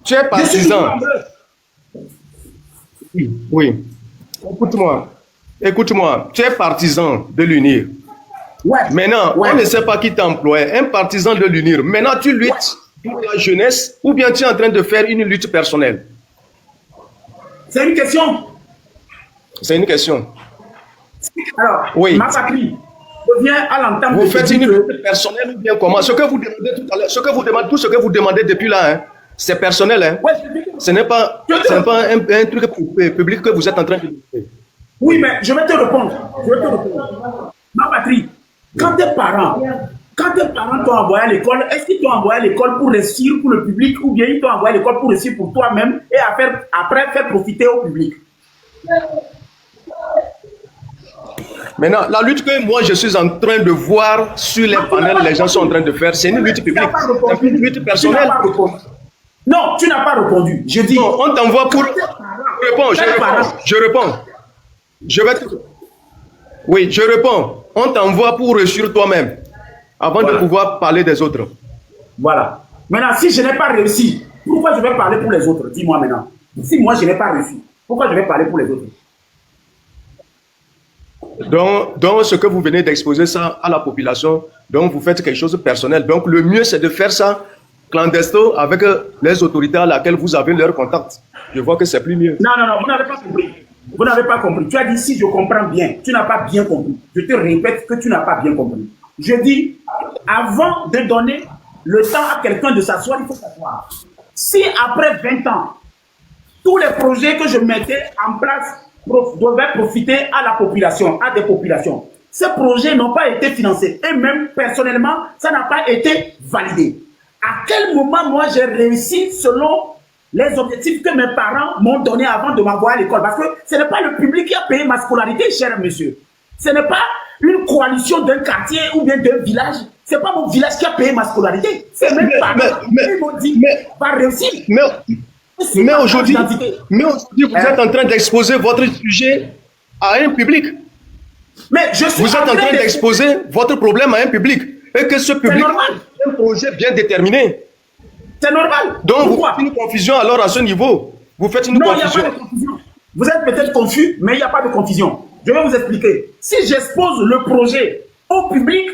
Tu es Je suis toujours partisan. en bleu. Oui. Écoute-moi. Écoute-moi. Tu es partisan de l'UNIR. Ouais. Maintenant, Ouais. on ne sait pas qui t'a employé. Un partisan de l'UNIR. Maintenant, tu Ouais. luttes pour la jeunesse ou bien tu es en train de faire une lutte personnelle? C'est une question. C'est une question. Alors, Oui. ma patrie, je viens à l'entente Vous de faites te une dire que lutte personnelle ou bien comment? Ce que vous demandez tout à l'heure, tout ce que vous demandez depuis là, hein, c'est personnel. Hein. ouais, je dis que- Ce n'est pas, je te- ce n'est pas un truc public que vous êtes en train de faire. Oui, mais je vais te répondre. Je vais te répondre. Ma patrie, quand tes parents t'ont envoyé à l'école, est-ce qu'ils t'ont envoyé à l'école pour réussir pour le public ou bien ils t'ont envoyé à l'école pour réussir pour toi-même et après faire profiter au public? Maintenant, la lutte que moi je suis en train de voir sur les panels, les gens sont en train de faire, c'est une lutte publique. C'est une lutte personnelle. Non, tu n'as pas répondu. Je dis. Non, on t'envoie pour. Je réponds. Je vais te. Oui, je réponds. On t'envoie pour réussir toi-même avant de pouvoir parler des autres. Voilà. Maintenant, si je n'ai pas réussi, pourquoi je vais parler pour les autres? Dis-moi maintenant. Si moi je n'ai pas réussi, pourquoi je vais parler pour les autres? Donc, ce que vous venez d'exposer ça à la population, donc vous faites quelque chose de personnel. Donc, le mieux, c'est de faire ça clandestin avec les autorités à laquelle vous avez leur contact. Je vois que c'est plus mieux. Non, non, non, vous n'avez pas compris. Vous n'avez pas compris. Tu as dit si je comprends bien. Tu n'as pas bien compris. Je te répète que tu n'as pas bien compris. Je dis, avant de donner le temps à quelqu'un de s'asseoir, il faut s'asseoir. Si après 20 ans, tous les projets que je mettais en place devaient profiter à la population, à des populations, ces projets n'ont pas été financés. Et même personnellement, ça n'a pas été validé. À quel moment, moi, j'ai réussi selon les objectifs que mes parents m'ont donnés avant de m'envoyer à l'école? Parce que ce n'est pas le public qui a payé ma scolarité, cher monsieur. Ce n'est pas une coalition d'un quartier ou bien d'un village. Ce n'est pas mon village qui a payé ma scolarité. C'est mes parents qui m'ont dit, va réussir. Mais aujourd'hui, vous êtes en train d'exposer votre sujet à un public. Mais je suis vous êtes en train d'exposer votre problème à un public. Et que ce public a un projet bien déterminé. C'est normal. Donc, vous faites une confusion alors à ce niveau. Vous faites une confusion. Non, il n'y a pas de confusion. Vous êtes peut-être confus, mais il n'y a pas de confusion. Je vais vous expliquer. Si j'expose le projet au public,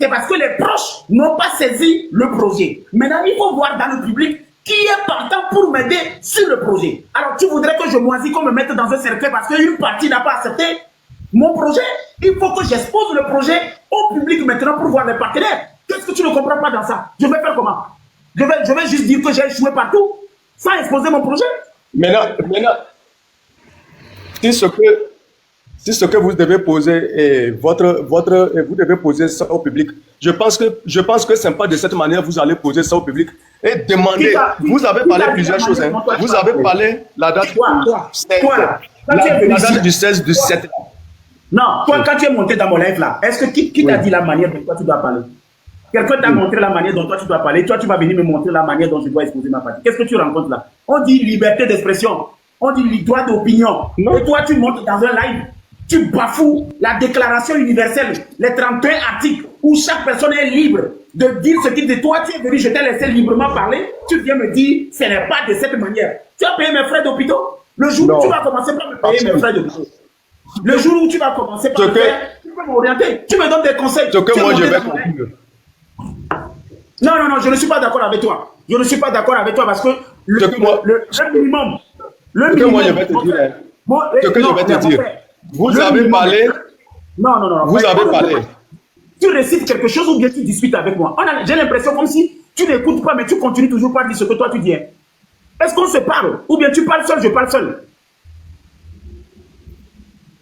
c'est parce que les proches n'ont pas saisi le projet. Maintenant, il faut voir dans le public qui est partant pour m'aider sur le projet. Alors, tu voudrais que je moisis, qu'on me mette dans un cercueil parce qu'une partie n'a pas accepté mon projet? Il faut que j'expose le projet au public maintenant pour voir les partenaires. Qu'est-ce que tu ne comprends pas dans ça? Je vais faire comment? Je vais juste dire que j'ai échoué partout sans exposer mon projet. Maintenant, si ce que vous devez poser est vous devez poser ça au public. Je pense que ce n'est pas de cette manière que vous allez poser ça au public et demander. Vous avez parlé plusieurs choses. Hein. Vous avez parlé la date du 16 du 7. Non, toi, quand tu es monté dans mon live là, est-ce que qui t'a dit la manière dont toi tu dois parler? Quelqu'un t'a montré la manière dont toi tu dois parler. Toi, tu vas venir me montrer la manière dont je dois exposer ma partie. Qu'est-ce que tu rencontres là? On dit liberté d'expression. On dit droit d'opinion. Et toi, tu montes dans un live. Tu bafoues la déclaration universelle, les 31 articles où chaque personne est libre de dire ce qu'il dit. Toi, tu es venu, je t'ai laissé librement parler. Tu viens me dire, ce n'est pas de cette manière. Tu as payé mes frais d'hôpital. Le jour où tu vas commencer par me payer mes frais d'hôpital. Le jour où tu vas commencer par me faire, tu peux m'orienter. Tu me donnes des conseils. Ce que moi, je vais conclure. Non, non, non, je ne suis pas d'accord avec toi. Je ne suis pas d'accord avec toi parce que le minimum. Ce que moi, je vais te dire. Ce que je vais te dire. Vous avez parlé. Non, non, non. Vous avez parlé. Tu récites quelque chose ou bien tu discutes avec moi. J'ai l'impression comme si tu n'écoutes pas, mais tu continues toujours par dire ce que toi tu dis. Est-ce qu'on se parle? Ou bien tu parles seul, je parle seul?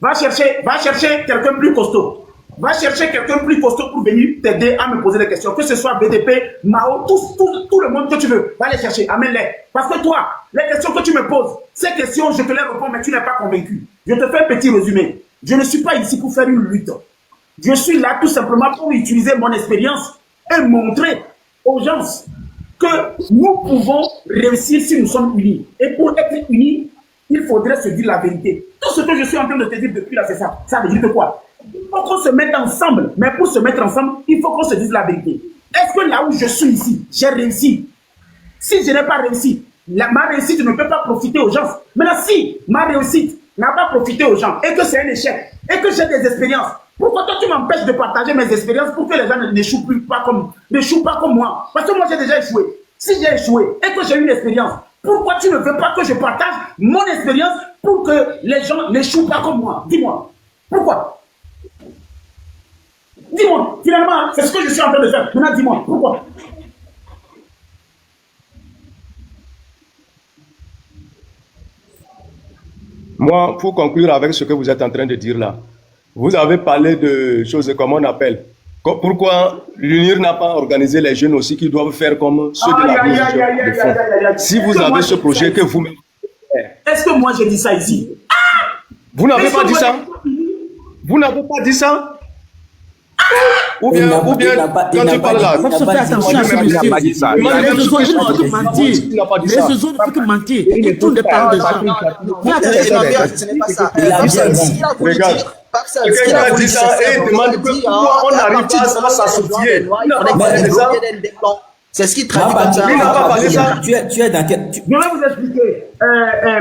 Va chercher quelqu'un plus costaud. Va chercher quelqu'un plus costaud pour venir t'aider à me poser des questions. Que ce soit BDP, Mao, tout le monde que tu veux. Va les chercher, amène-les. Parce que toi, les questions que tu me poses, ces questions, je te les réponds, mais tu n'es pas convaincu. Je te fais un petit résumé. Je ne suis pas ici pour faire une lutte. Je suis là tout simplement pour utiliser mon expérience et montrer aux gens que nous pouvons réussir si nous sommes unis. Et pour être unis, il faudrait se dire la vérité. Tout ce que je suis en train de te dire depuis là, c'est ça. Ça veut dire que quoi? Il faut qu'on se mette ensemble. Mais pour se mettre ensemble, il faut qu'on se dise la vérité. Est-ce que là où je suis ici, j'ai réussi? Si je n'ai pas réussi, ma réussite ne peut pas profiter aux gens. Maintenant, si ma réussite n'a pas profité aux gens et que c'est un échec et que j'ai des expériences, pourquoi toi tu m'empêches de partager mes expériences pour que les gens n'échouent pas comme moi? Parce que moi j'ai déjà échoué. Si j'ai échoué et que j'ai une expérience, pourquoi tu ne veux pas que je partage mon expérience pour que les gens n'échouent pas comme moi? Dis-moi. Pourquoi? Dis-moi. Finalement, c'est ce que je suis en train de faire. Maintenant, dis-moi. Pourquoi? Moi, pour conclure avec ce que vous êtes en train de dire là, vous avez parlé de choses, comment on appelle. Pourquoi l'UNIR n'a pas organisé les jeunes aussi qui doivent faire comme ceux de la de fond? Si vous avez ce projet que vous... Est-ce que moi j'ai dit ça ici? Vous n'avez pas dit ça? Vous n'avez pas dit ça? Ou bien, quand tu parles là, il faut faire attention à ce monsieur. Les réseaux ne font que mentir. Les réseaux ne font que mentir. Et tout dépend des gens. Ce n'est pas ça. Regarde. Quelqu'un a dit ça et demande pourquoi on n'arrive pas à s'associer. C'est ce qui traduit comme ça. Il n'a pas parlé ça. Tu es dans quel... Je vais vous expliquer,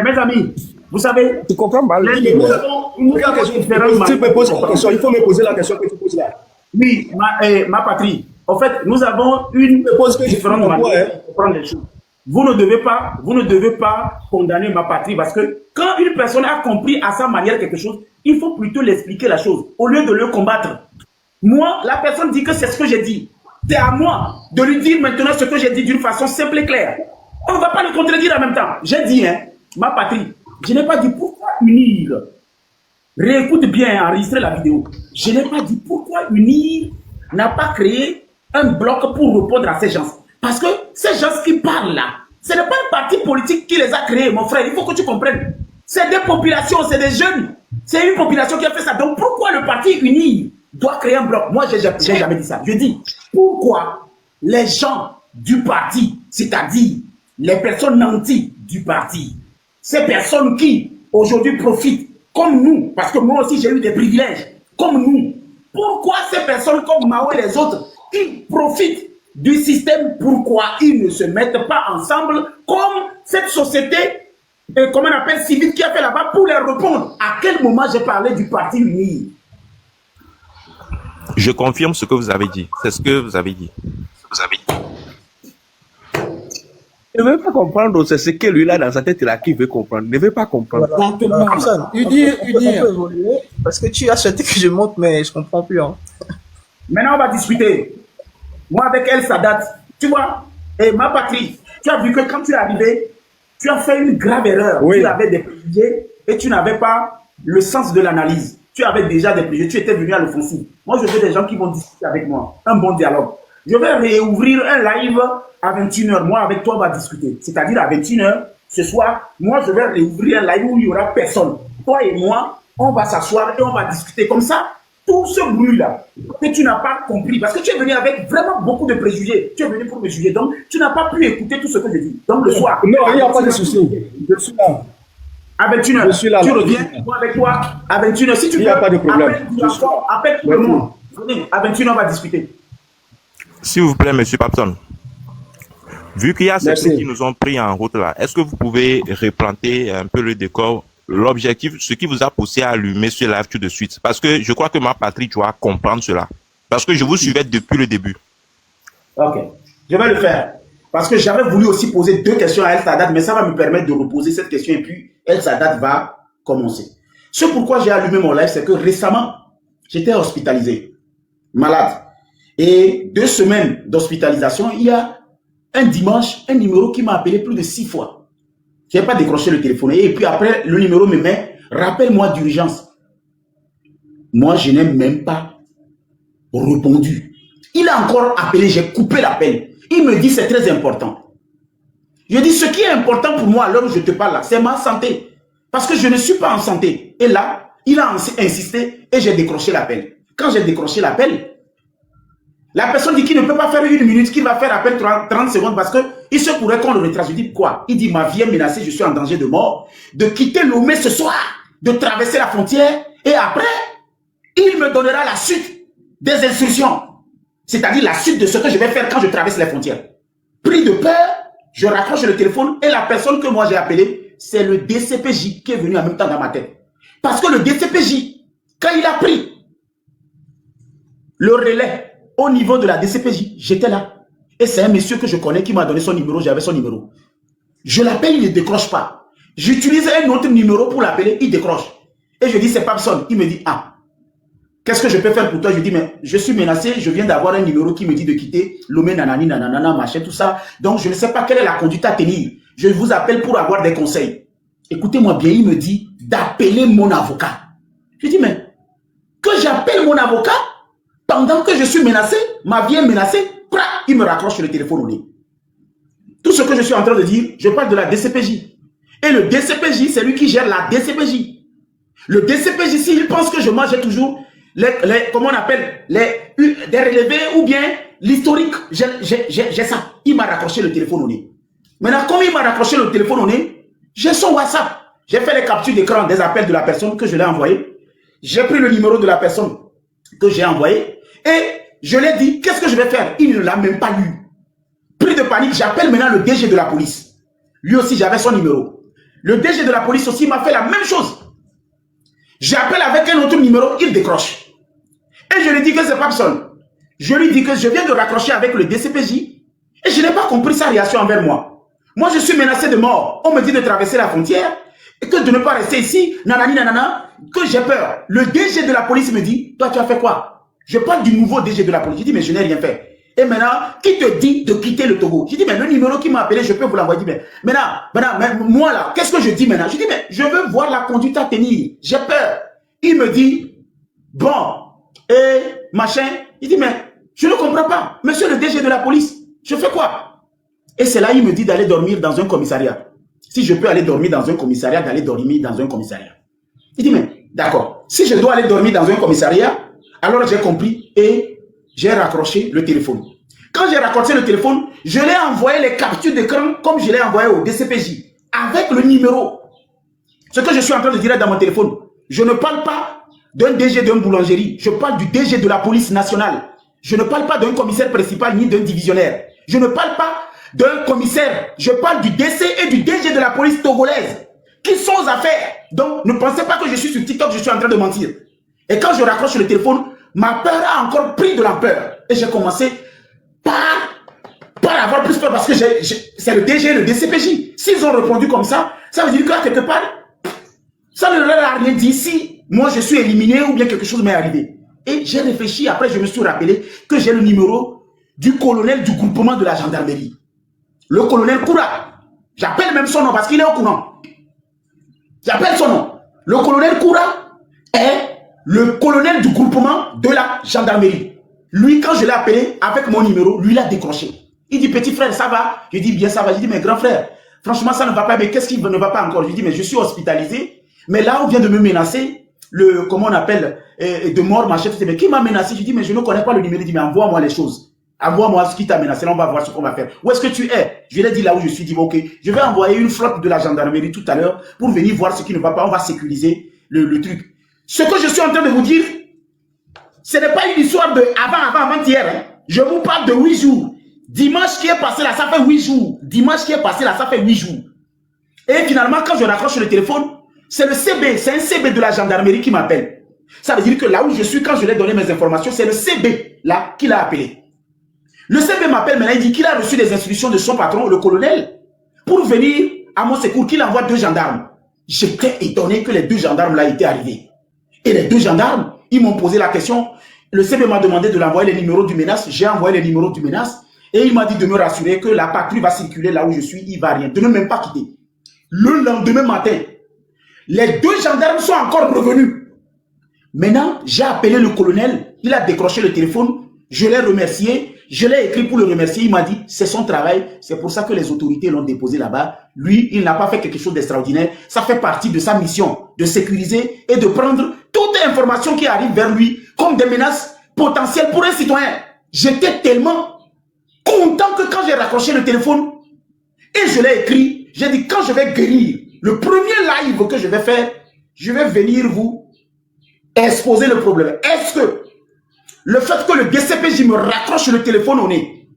mes amis. Vous savez, Tu comprends mal. nous avons une différence. Tu me poses la question. Il faut me poser la question que tu poses là. Oui, ma patrie. En fait, nous avons une différente manière de comprendre les choses. Vous ne devez pas condamner ma patrie parce que quand une personne a compris à sa manière quelque chose, il faut plutôt l'expliquer la chose au lieu de le combattre. Moi, la personne dit que c'est ce que j'ai dit. C'est à moi de lui dire maintenant ce que j'ai dit d'une façon simple et claire. On ne va pas le contredire en même temps. J'ai dit, ma patrie, je n'ai pas dit pourquoi unir. Réécoute bien, enregistrer la vidéo. Je n'ai pas dit pourquoi UNIR n'a pas créé un bloc pour répondre à ces gens. Parce que ces gens qui parlent là, ce n'est pas un parti politique qui les a créés, mon frère. Il faut que tu comprennes. C'est des populations, c'est des jeunes. C'est une population qui a fait ça. Donc pourquoi le parti UNIR doit créer un bloc? Moi, je n'ai jamais dit ça. Je dis, pourquoi les gens du parti, c'est-à-dire les personnes nantis du parti, ces personnes qui aujourd'hui profitent comme nous, parce que moi aussi j'ai eu des privilèges, comme nous. Pourquoi ces personnes comme Mao et les autres qui profitent du système, pourquoi ils ne se mettent pas ensemble comme cette société, comment on appelle, civile qui a fait là-bas pour les répondre? À quel moment j'ai parlé du parti uni? Je confirme ce que vous avez dit. C'est ce que vous avez dit. Vous avez dit. Il ne veut pas comprendre, c'est ce que lui là dans sa tête là qui veut comprendre. Il ne veut pas comprendre. Parce que tu as souhaité que je monte, mais je ne comprends plus. Hein. Maintenant, on va discuter. Moi, avec El Sadat, tu vois, et ma patrie, tu as vu que quand tu es arrivé, tu as fait une grave erreur. Oui. Tu avais des préjugés et tu n'avais pas le sens de l'analyse. Tu avais déjà des préjugés, tu étais venu à l'offensive. Moi, je veux des gens qui vont discuter avec moi. Un bon dialogue. Je vais réouvrir un live à 21h. Moi, avec toi, on va discuter. C'est-à-dire à 21h, ce soir, moi, je vais réouvrir un live où il n'y aura personne. Toi et moi, on va s'asseoir et on va discuter. Comme ça, tout ce bruit-là que tu n'as pas compris, parce que tu es venu avec vraiment beaucoup de préjugés. Tu es venu pour me juger. Donc, tu n'as pas pu écouter tout ce que je dis. Donc, le soir. Non, il n'y a pas de souci. Je suis là. À 21h, je suis là, tu reviens, moi avec toi, à 21h, si tu veux. Il n'y a pas de problème. Appelle tout le monde. Venez, à 21h, on va discuter. S'il vous plaît, M. Papson, vu qu'il y a certains qui nous ont pris en route là, est-ce que vous pouvez replanter un peu le décor, l'objectif, ce qui vous a poussé à allumer ce live tout de suite? Parce que je crois que ma patrie doit comprendre cela. Parce que je vous suivais depuis le début. Ok, je vais le faire. Parce que j'avais voulu aussi poser 2 questions à El Sadat, mais ça va me permettre de reposer cette question et puis El Sadat va commencer. Ce pourquoi j'ai allumé mon live, c'est que récemment, j'étais hospitalisé, malade. Et 2 semaines d'hospitalisation, il y a un dimanche, un numéro qui m'a appelé plus de 6 fois. Je n'ai pas décroché le téléphone. Et puis après, le numéro me met, rappelle-moi d'urgence. Moi, je n'ai même pas répondu. Il a encore appelé, j'ai coupé l'appel. Il me dit, c'est très important. Je dis, ce qui est important pour moi à l'heure où je te parle là, c'est ma santé. Parce que je ne suis pas en santé. Et là, il a insisté et j'ai décroché l'appel. Quand j'ai décroché l'appel, la personne dit qu'il ne peut pas faire 1 minute, qu'il va faire appel 30 secondes parce qu'il se pourrait qu'on le retrace. Je dis quoi? Il dit, ma vie est menacée, je suis en danger de mort, de quitter Lomé ce soir, de traverser la frontière et après, il me donnera la suite des instructions. C'est-à-dire la suite de ce que je vais faire quand je traverse les frontières. Pris de peur Je raccroche le téléphone et la personne que moi j'ai appelée, c'est le DCPJ qui est venu en même temps dans ma tête. Parce que le DCPJ, quand il a pris le relais au niveau de la DCPJ, j'étais là. Et c'est un monsieur que je connais qui m'a donné son numéro, j'avais son numéro. Je l'appelle, il ne décroche pas. J'utilise un autre numéro pour l'appeler, il décroche. Et je dis, c'est Papson. Il me dit, ah, qu'est-ce que je peux faire pour toi? Je dis, mais je suis menacé, je viens d'avoir un numéro qui me dit de quitter Lomé, nanani, nanana, machin, tout ça. Donc, je ne sais pas quelle est la conduite à tenir. Je vous appelle pour avoir des conseils. Écoutez-moi bien, il me dit d'appeler mon avocat. Je dis, mais que j'appelle mon avocat pendant que je suis menacé, ma vie est menacée, il me raccroche le téléphone au nez. Tout ce que je suis en train de dire, je parle de la DCPJ. Et le DCPJ, c'est lui qui gère la DCPJ. Le DCPJ, s'il pense que je mange toujours comment on appelle, des relevés ou bien l'historique, j'ai ça. Il m'a raccroché le téléphone au nez. Maintenant, comme il m'a raccroché le téléphone au nez, j'ai son WhatsApp. J'ai fait les captures d'écran des appels de la personne que je l'ai envoyé. J'ai pris le numéro de la personne que j'ai envoyé et je lui ai dit, qu'est-ce que je vais faire? Il ne l'a même pas lu. Pris de panique, j'appelle maintenant le DG de la police. Lui aussi, j'avais son numéro. Le DG de la police aussi m'a fait la même chose. J'appelle avec un autre numéro, il décroche. Et je lui dis que c'est Papson. Je lui dis que je viens de raccrocher avec le DCPJ et je n'ai pas compris sa réaction envers moi. Moi, je suis menacé de mort. On me dit de traverser la frontière et que de ne pas rester ici, nanani, nanana, que j'ai peur. Le DG de la police me dit, toi, tu as fait quoi? Je parle du nouveau DG de la police. Je dis, mais je n'ai rien fait. Et maintenant, qui te dit de quitter le Togo? Je dis, mais le numéro qui m'a appelé, je peux vous l'envoyer. Mais maintenant, moi là, qu'est-ce que je dis maintenant? Je dis, mais je veux voir la conduite à tenir. J'ai peur. Il me dit, bon, et machin. Il dit, mais je ne comprends pas. Monsieur le DG de la police, je fais quoi? Et c'est là, il me dit d'aller dormir dans un commissariat. Si je peux aller dormir dans un commissariat, d'aller dormir dans un commissariat. Il dit, mais d'accord. Si je dois aller dormir dans un commissariat, alors j'ai compris et j'ai raccroché le téléphone. Quand j'ai raccroché le téléphone, je l'ai envoyé les captures d'écran comme je l'ai envoyé au DCPJ, avec le numéro. Ce que je suis en train de dire dans mon téléphone, je ne parle pas d'un DG d'une boulangerie, je parle du DG de la police nationale. Je ne parle pas d'un commissaire principal ni d'un divisionnaire. Je ne parle pas d'un commissaire, je parle du DC et du DG de la police togolaise, qui sont aux affaires. Donc, ne pensez pas que je suis sur TikTok, je suis en train de mentir. Et quand je raccroche le téléphone, ma peur a encore pris de l'ampleur. Et j'ai commencé par avoir plus peur parce que c'est le DG et le DCPJ. S'ils ont répondu comme ça veut dire que quelque part, ça ne leur a rien dit si moi je suis éliminé ou bien quelque chose m'est arrivé. Et j'ai réfléchi, après je me suis rappelé que j'ai le numéro du colonel du groupement de la gendarmerie. Le colonel Koura. J'appelle même son nom parce qu'il est au courant. J'appelle son nom. Le colonel Koura est le colonel du groupement de la gendarmerie. Lui, quand je l'ai appelé avec mon numéro, lui, il a décroché. Il dit, petit frère, ça va? Je dis, bien, ça va. Je dis, mais grand frère, franchement, ça ne va pas. Mais qu'est-ce qui ne va pas encore? Je dis, mais je suis hospitalisé. Mais là, on vient de me menacer, comment on appelle, de mort, machin. Mais qui m'a menacé? Je dis, mais je ne connais pas le numéro. Il dit, mais envoie-moi les choses. Envoie-moi ce qui t'a menacé. Là, on va voir ce qu'on va faire. Où est-ce que tu es? Je lui ai dit là où je suis. Dit, ok, je vais envoyer une flotte de la gendarmerie tout à l'heure pour venir voir ce qui ne va pas. On va sécuriser le truc. Ce que je suis en train de vous dire, ce n'est pas une histoire de avant-hier. Hein. Je vous parle de 8 jours. Dimanche qui est passé là, ça fait 8 jours. Dimanche qui est passé là, ça fait 8 jours. Et finalement, quand je raccroche le téléphone, c'est le CB, c'est un CB de la gendarmerie qui m'appelle. Ça veut dire que là où je suis, quand je lui ai donné mes informations, c'est le CB là qui l'a appelé. Le CB m'appelle maintenant, il dit qu'il a reçu des instructions de son patron, le colonel, pour venir à mon secours, qu'il envoie 2 gendarmes. J'étais étonné que les 2 gendarmes là étaient arrivés. Et les 2 gendarmes, ils m'ont posé la question. Le CB m'a demandé de l'envoyer les numéros du menace. J'ai envoyé les numéros du menace. Et il m'a dit de me rassurer que la patrouille va circuler là où je suis. Il ne va rien. De ne même pas quitter. Le lendemain matin, les 2 gendarmes sont encore revenus. Maintenant, j'ai appelé le colonel. Il a décroché le téléphone. Je l'ai remercié. Je l'ai écrit pour le remercier. Il m'a dit, c'est son travail. C'est pour ça que les autorités l'ont déposé là-bas. Lui, il n'a pas fait quelque chose d'extraordinaire. Ça fait partie de sa mission de sécuriser et de prendre toute information qui arrive vers lui comme des menaces potentielles pour un citoyen. J'étais tellement content que quand j'ai raccroché le téléphone et je l'ai écrit, j'ai dit, quand je vais guérir, le premier live que je vais faire, je vais venir vous exposer le problème. Est-ce que le fait que le DCPJ me raccroche le téléphone au nez,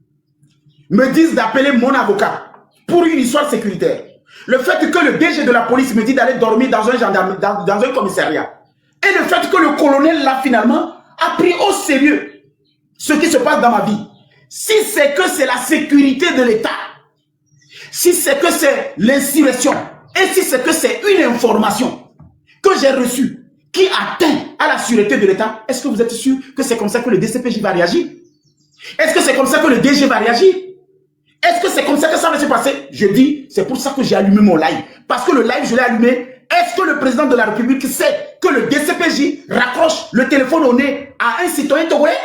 me dise d'appeler mon avocat pour une histoire sécuritaire. Le fait que le DG de la police me dit d'aller dormir dans un commissariat. Et le fait que le colonel, là, finalement, a pris au sérieux ce qui se passe dans ma vie. Si c'est que c'est la sécurité de l'État, si c'est que c'est l'insurrection, et si c'est que c'est une information que j'ai reçue qui atteint à la sûreté de l'État, est-ce que vous êtes sûr que c'est comme ça que le DCPJ va réagir? Est-ce que c'est comme ça que le DG va réagir? Est-ce que c'est comme ça que ça va se passer? Je dis, c'est pour ça que j'ai allumé mon live. Parce que le live, je l'ai allumé. Est-ce que le président de la République sait que le DCPJ raccroche le téléphone au nez à un citoyen togolais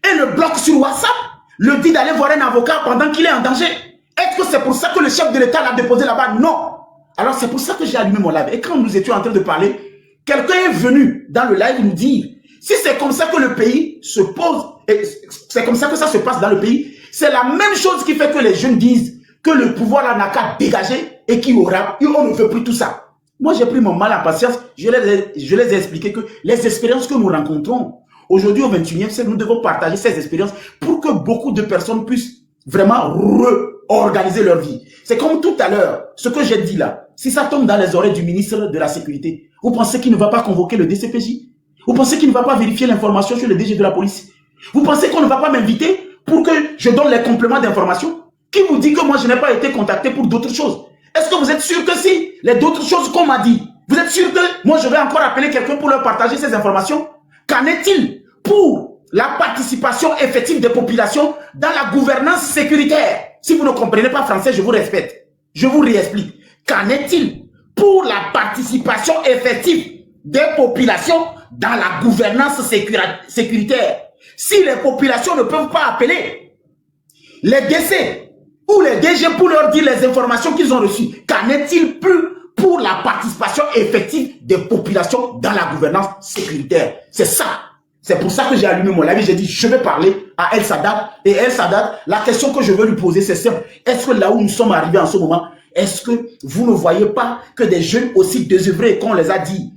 et le bloque sur WhatsApp, le dit d'aller voir un avocat pendant qu'il est en danger? Est-ce que c'est pour ça que le chef de l'État l'a déposé là-bas? Non. Alors c'est pour ça que j'ai allumé mon live. Et quand nous étions en train de parler, quelqu'un est venu dans le live nous dire, si c'est comme ça que le pays se pose, et c'est comme ça que ça se passe dans le pays, c'est la même chose qui fait que les jeunes disent que le pouvoir là n'a qu'à dégager et qu'on ne veut plus tout ça. Moi, j'ai pris mon mal en patience. Je les ai expliqué que les expériences que nous rencontrons aujourd'hui au 21e siècle, nous devons partager ces expériences pour que beaucoup de personnes puissent vraiment réorganiser leur vie. C'est comme tout à l'heure, ce que j'ai dit là. Si ça tombe dans les oreilles du ministre de la Sécurité, vous pensez qu'il ne va pas convoquer le DCPJ? Vous pensez qu'il ne va pas vérifier l'information sur le DG de la police? Vous pensez qu'on ne va pas m'inviter pour que je donne les compléments d'information? Qui vous dit que moi je n'ai pas été contacté pour d'autres choses? Est-ce que vous êtes sûr que si les d'autres choses qu'on m'a dit, vous êtes sûr que moi je vais encore appeler quelqu'un pour leur partager ces informations? Qu'en est-il pour la participation effective des populations dans la gouvernance sécuritaire? Si vous ne comprenez pas français, je vous respecte. Je vous réexplique. Qu'en est-il pour la participation effective des populations dans la gouvernance sécuritaire? Si les populations ne peuvent pas appeler les DC ou les DG pour leur dire les informations qu'ils ont reçues, qu'en est-il plus pour la participation effective des populations dans la gouvernance sécuritaire? C'est ça. C'est pour ça que j'ai allumé mon live. J'ai dit, je vais parler à El Sadat. Et El Sadat, la question que je veux lui poser, c'est simple. Est-ce que là où nous sommes arrivés en ce moment, est-ce que vous ne voyez pas que des jeunes aussi désœuvrés, qu'on les a dit,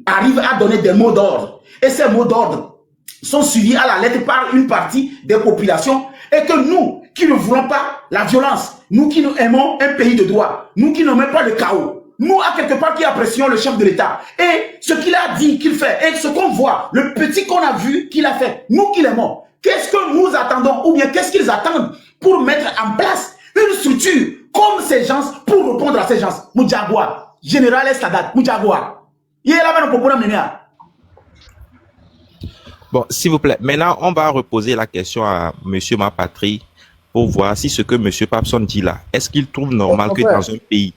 arrivent à donner des mots d'ordre? Et ces mots d'ordre sont suivis à la lettre par une partie des populations, et que nous, qui ne voulons pas la violence, nous qui nous aimons un pays de droit, nous qui n'aimons pas le chaos, nous, à quelque part, qui apprécions le chef de l'État, et ce qu'il a dit qu'il fait, et ce qu'on voit, le petit qu'on a vu qu'il a fait, nous qui l'aimons, qu'est-ce que nous attendons, ou bien qu'est-ce qu'ils attendent pour mettre en place une structure comme ces gens, pour répondre à ces gens? Moudjagua, Général Estadat, Moudjagua. Il est là-bas pour mener. Bon, s'il vous plaît, maintenant, on va reposer la question à Monsieur Mapatri pour voir si ce que Monsieur Papson dit là, est-ce qu'il trouve normal que dans un pays...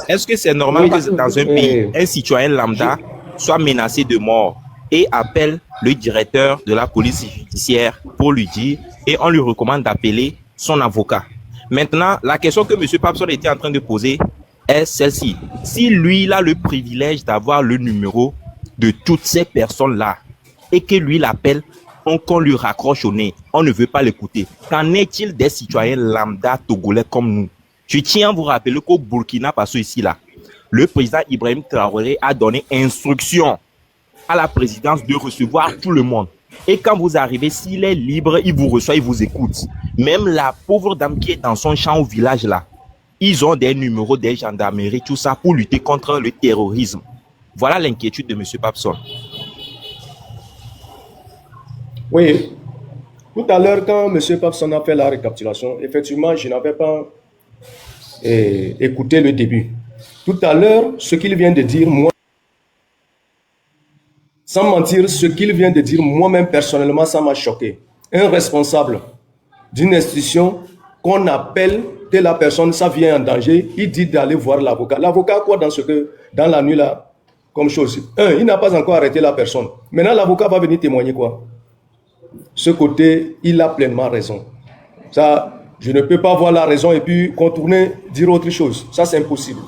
Est-ce que c'est normal que dans un pays, un citoyen lambda soit menacé de mort et appelle le directeur de la police judiciaire pour lui dire, et on lui recommande d'appeler son avocat? Maintenant, la question que M. Papson était en train de poser est celle-ci. Si lui, il a le privilège d'avoir le numéro de toutes ces personnes-là et que lui l'appelle, qu'on lui raccroche au nez, on ne veut pas l'écouter. Qu'en est-il des citoyens lambda togolais comme nous? Je tiens à vous rappeler qu'au Burkina Faso ici, là, le président Ibrahim Traoré a donné instruction à la présidence de recevoir tout le monde. Et quand vous arrivez, s'il est libre, il vous reçoit, il vous écoute. Même la pauvre dame qui est dans son champ au village là, ils ont des numéros des gendarmeries, tout ça, pour lutter contre le terrorisme. Voilà l'inquiétude de M. Papson. Oui. Tout à l'heure, quand M. Papson a fait la récapitulation, effectivement, je n'avais pas écouté le début. Tout à l'heure, ce qu'il vient de dire, moi, sans mentir, ce qu'il vient de dire, moi-même personnellement, ça m'a choqué. Un responsable d'une institution qu'on appelle que la personne, ça vient en danger, il dit d'aller voir l'avocat. L'avocat, quoi, dans la nuit là, comme chose? Il n'a pas encore arrêté la personne. Maintenant, l'avocat va venir témoigner quoi? Ce côté, il a pleinement raison. Ça, je ne peux pas voir la raison et puis contourner, dire autre chose. Ça, c'est impossible.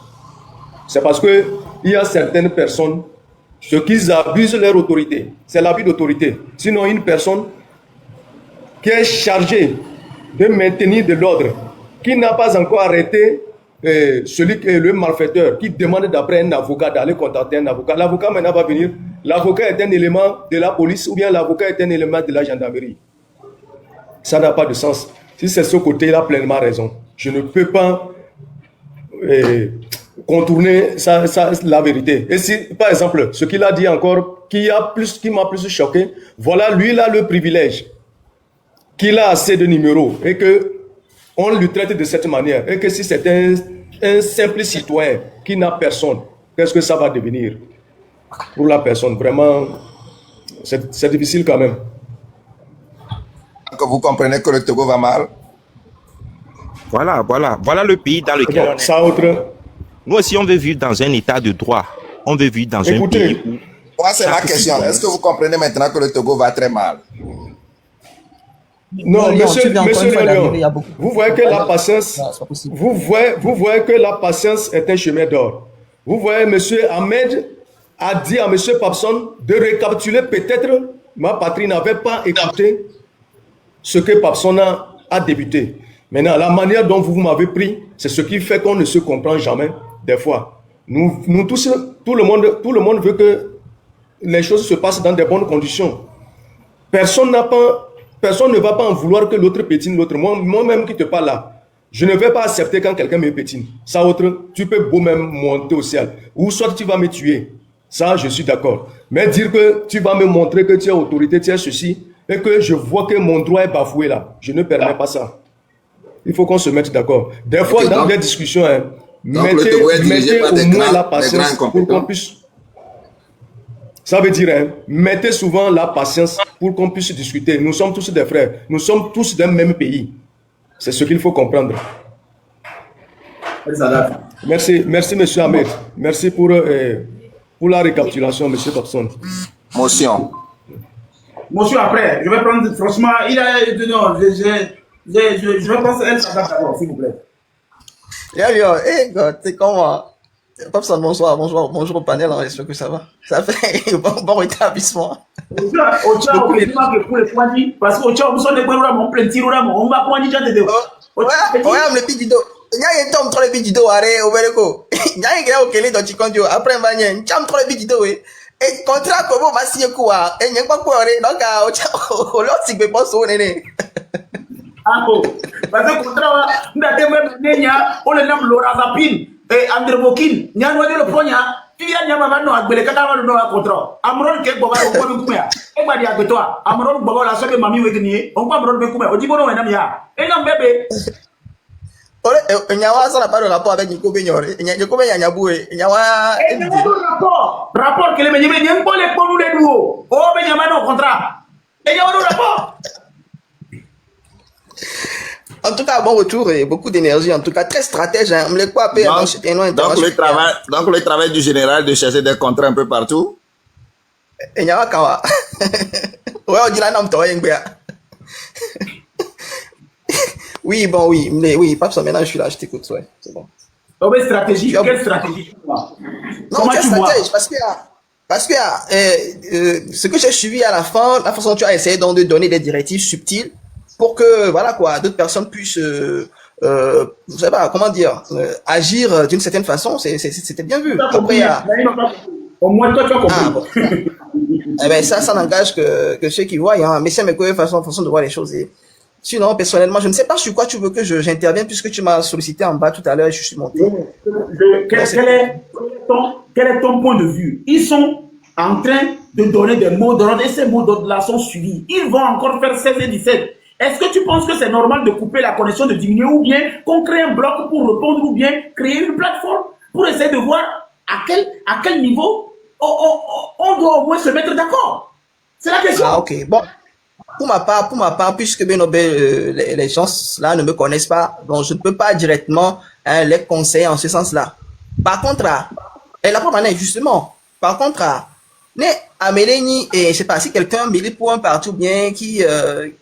C'est parce que il y a certaines personnes, ce qu'ils abusent leur autorité, c'est l'abus d'autorité. Sinon, une personne qui est chargée de maintenir de l'ordre, qui n'a pas encore arrêté celui qui est le malfaiteur, qui demande d'après un avocat, d'aller contacter un avocat. L'avocat maintenant va venir. L'avocat est un élément de la police ou bien l'avocat est un élément de la gendarmerie. Ça n'a pas de sens. Si c'est ce côté, il a pleinement raison. Je ne peux pas contourner la vérité. Et si, par exemple, ce qu'il a dit encore, qui m'a plus choqué, voilà, lui, il a le privilège qu'il a assez de numéros et que on lui traite de cette manière. Et que si c'est un simple citoyen qui n'a personne, qu'est-ce que ça va devenir pour la personne? Vraiment, c'est difficile quand même. Que vous comprenez que le Togo va mal. Voilà le pays dans lequel on est. Ça, autre... Nous aussi, on veut vivre dans un état de droit. On veut vivre dans un pays où... Moi, c'est ma question. Est-ce que vous comprenez maintenant que le Togo va très mal? Non, monsieur Léon, vous voyez que la patience, vous voyez que la patience est un chemin d'or. Vous voyez, monsieur Ahmed a dit à monsieur Papson de récapituler peut-être ma patrie n'avait pas écouté ce que Papson a débuté. Maintenant, la manière dont vous m'avez pris, c'est ce qui fait qu'on ne se comprend jamais, des fois. Nous tous, tout le monde veut que les choses se passent dans de bonnes conditions. Personne ne va pas en vouloir que l'autre pétine l'autre. Moi-même qui te parle là, je ne vais pas accepter quand quelqu'un me pétine. Ça, autre, tu peux beau même monter au ciel. Ou soit tu vas me tuer. Ça, je suis d'accord. Mais dire que tu vas me montrer que tu es autorité, tu es ceci, et que je vois que mon droit est bafoué là, je ne permets pas ça. Il faut qu'on se mette d'accord. Des fois, dans des discussions, mettez au moins la patience pour qu'on puisse... Ça veut dire, mettez souvent la patience pour qu'on puisse discuter. Nous sommes tous des frères. Nous sommes tous d'un même pays. C'est ce qu'il faut comprendre. Merci, monsieur Ahmed. Merci pour la récapitulation, monsieur Thompson. Motion après. Je vais prendre, franchement, non, je vais prendre elle d'abord, s'il vous plaît. Hey, God, c'est comment? Thompson, bonsoir au panel, j'espère que ça va. Ça fait bon rétablissement. Ocha, pour les poignées, parce que Ocha, on est mon plein tir, on va poigner déjà de ouais, le pidido. Il y a un tom trop le pidido, arrête, au Bereko. Il y a un gars au Kelly dans Chikondio, après un bagnon, cham trop le pidido, et contrat, comment va signer quoi? Et il n'y a pas quoi, donc, Ocha, au lot, si vous pensez au néné. Ah, parce que contrat, nous avons même, on le nomme Laura Zapine. André Mokin, Nyanwa de Loponia, il y a Yamano à Belekata no contre. Amron Kek Boba, Kumea, Ebadi à toi, Amron Boba, la seule mamie Wegni, on va me Kumea, Odibono et Namia. Et non, bébé. Nyawa, ça n'a pas de rapport avec Nico Bignor. Nico Yaboué, Nyawa. Rapport que les Bénémés n'aiment pas les ponts les nouveaux. Oh, Benyamano contrat. Et il y a un rapport. En tout cas, bon retour et beaucoup d'énergie. En tout cas, très stratège. Hein. Donc, le travail du général de chercher des contrats un peu partout. Et Nyawa Kawa. Ouais, on dit la nom, toi, oui, bon, oui, Papson, maintenant je suis là, je t'écoute, ouais, c'est bon. Oh, mais stratégie, quelle stratégie? Non, quelle stratégie? Parce que ce que j'ai suivi à la fin, la façon dont tu as essayé donc de donner des directives subtiles pour que, voilà quoi, d'autres personnes puissent, je sais pas, comment dire, agir d'une certaine façon, c'était bien vu. Après, au moins toi, tu as compris. Eh ben, ça n'engage que ceux qui voient, hein. Mais c'est mes façon de voir les choses. Et sinon, personnellement, je ne sais pas sur quoi tu veux que j'intervienne puisque tu m'as sollicité en bas tout à l'heure et je suis monté. Quel est ton point de vue? Ils sont en train de donner des mots d'ordre et ces mots d'ordre-là sont suivis. Ils vont encore faire 16 et 17. Est-ce que tu penses que c'est normal de couper la connexion, de diminuer ou bien qu'on crée un bloc pour répondre ou bien créer une plateforme pour essayer de voir à quel niveau on doit au moins se mettre d'accord? C'est la question. Ah, ok. Bon. Pour ma part, puisque les gens là ne me connaissent pas, donc je ne peux pas directement les conseiller en ce sens-là. Par contre, et la première année, justement, par contre, Amélénie, et je sais pas si quelqu'un milite pour un parti ou bien qui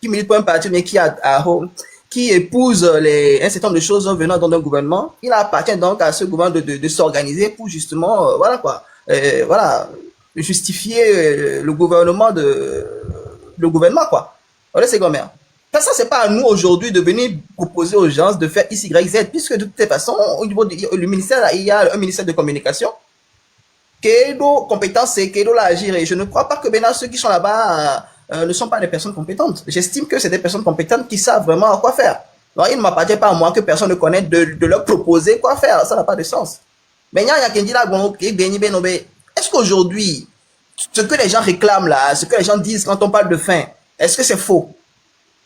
milite pour un parti ou bien qui épouse un certain nombre de choses venant d'un gouvernement, il appartient donc à ce gouvernement de s'organiser pour justement, voilà quoi, voilà, justifier le gouvernement quoi. Voilà, c'est combien. Ça, c'est pas à nous aujourd'hui de venir proposer aux gens de faire X, Y, Z, puisque de toute façon, au niveau du ministère, il y a un ministère de communication qui est nos compétences et qui est là agir. Et je ne crois pas que maintenant ceux qui sont là-bas ne sont pas des personnes compétentes. J'estime que c'est des personnes compétentes qui savent vraiment quoi faire. Donc, il ne m'appartient pas à moi que personne ne connaît de leur proposer quoi faire. Ça n'a pas de sens. Mais il y a quelqu'un qui dit, est-ce qu'aujourd'hui, ce que les gens réclament là, ce que les gens disent quand on parle de faim, est-ce que c'est faux?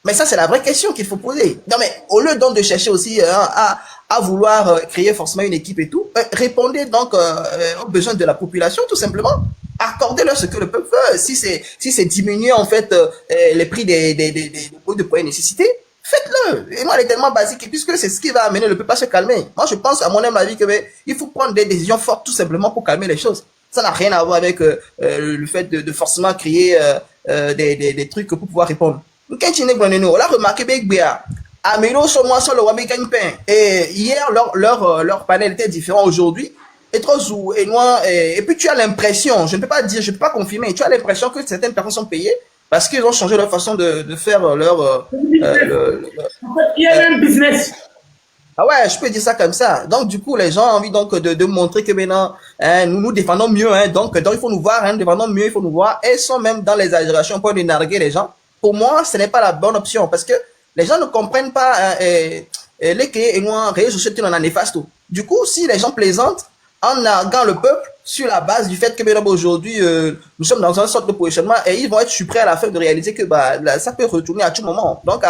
Mais ça, c'est la vraie question qu'il faut poser. Non, mais au lieu donc de chercher aussi à vouloir créer forcément une équipe et tout, répondez donc aux besoins de la population, tout simplement. Accordez-leur ce que le peuple veut. Si c'est diminuer en fait les prix des produits de première nécessité, faites-le. Et moi, elle est tellement basique, puisque c'est ce qui va amener le peuple à se calmer. Moi, je pense, à mon avis, que il faut prendre des décisions fortes tout simplement pour calmer les choses. Ça n'a rien à voir avec le fait de forcément créer des trucs pour pouvoir répondre. Quand tu n'es pas on l'a remarqué, Amelo sur moi sur le Wabé Gagne-Pain. Et hier, leur panel était différent aujourd'hui. Et trop zou, et noir, et puis tu as l'impression, je ne peux pas dire, je ne peux pas confirmer, tu as l'impression que certaines personnes sont payées parce qu'ils ont changé leur façon de faire leur il y a un business. Ah ouais, je peux dire ça comme ça. Donc, du coup, les gens ont envie donc de montrer que maintenant, nous défendons mieux. Donc, il faut nous voir, nous défendons mieux, il faut nous voir. Et ils sont même dans l'exagération pour nous narguer les gens. Pour moi, ce n'est pas la bonne option parce que les gens ne comprennent pas les clés et nous, en réseaux sociaux, on en efface tout. Du coup, si les gens plaisantent en narguant le peuple sur la base du fait que maintenant, aujourd'hui, nous sommes dans une sorte de positionnement et ils vont être surpris à la fin de réaliser que ça peut retourner à tout moment. Donc,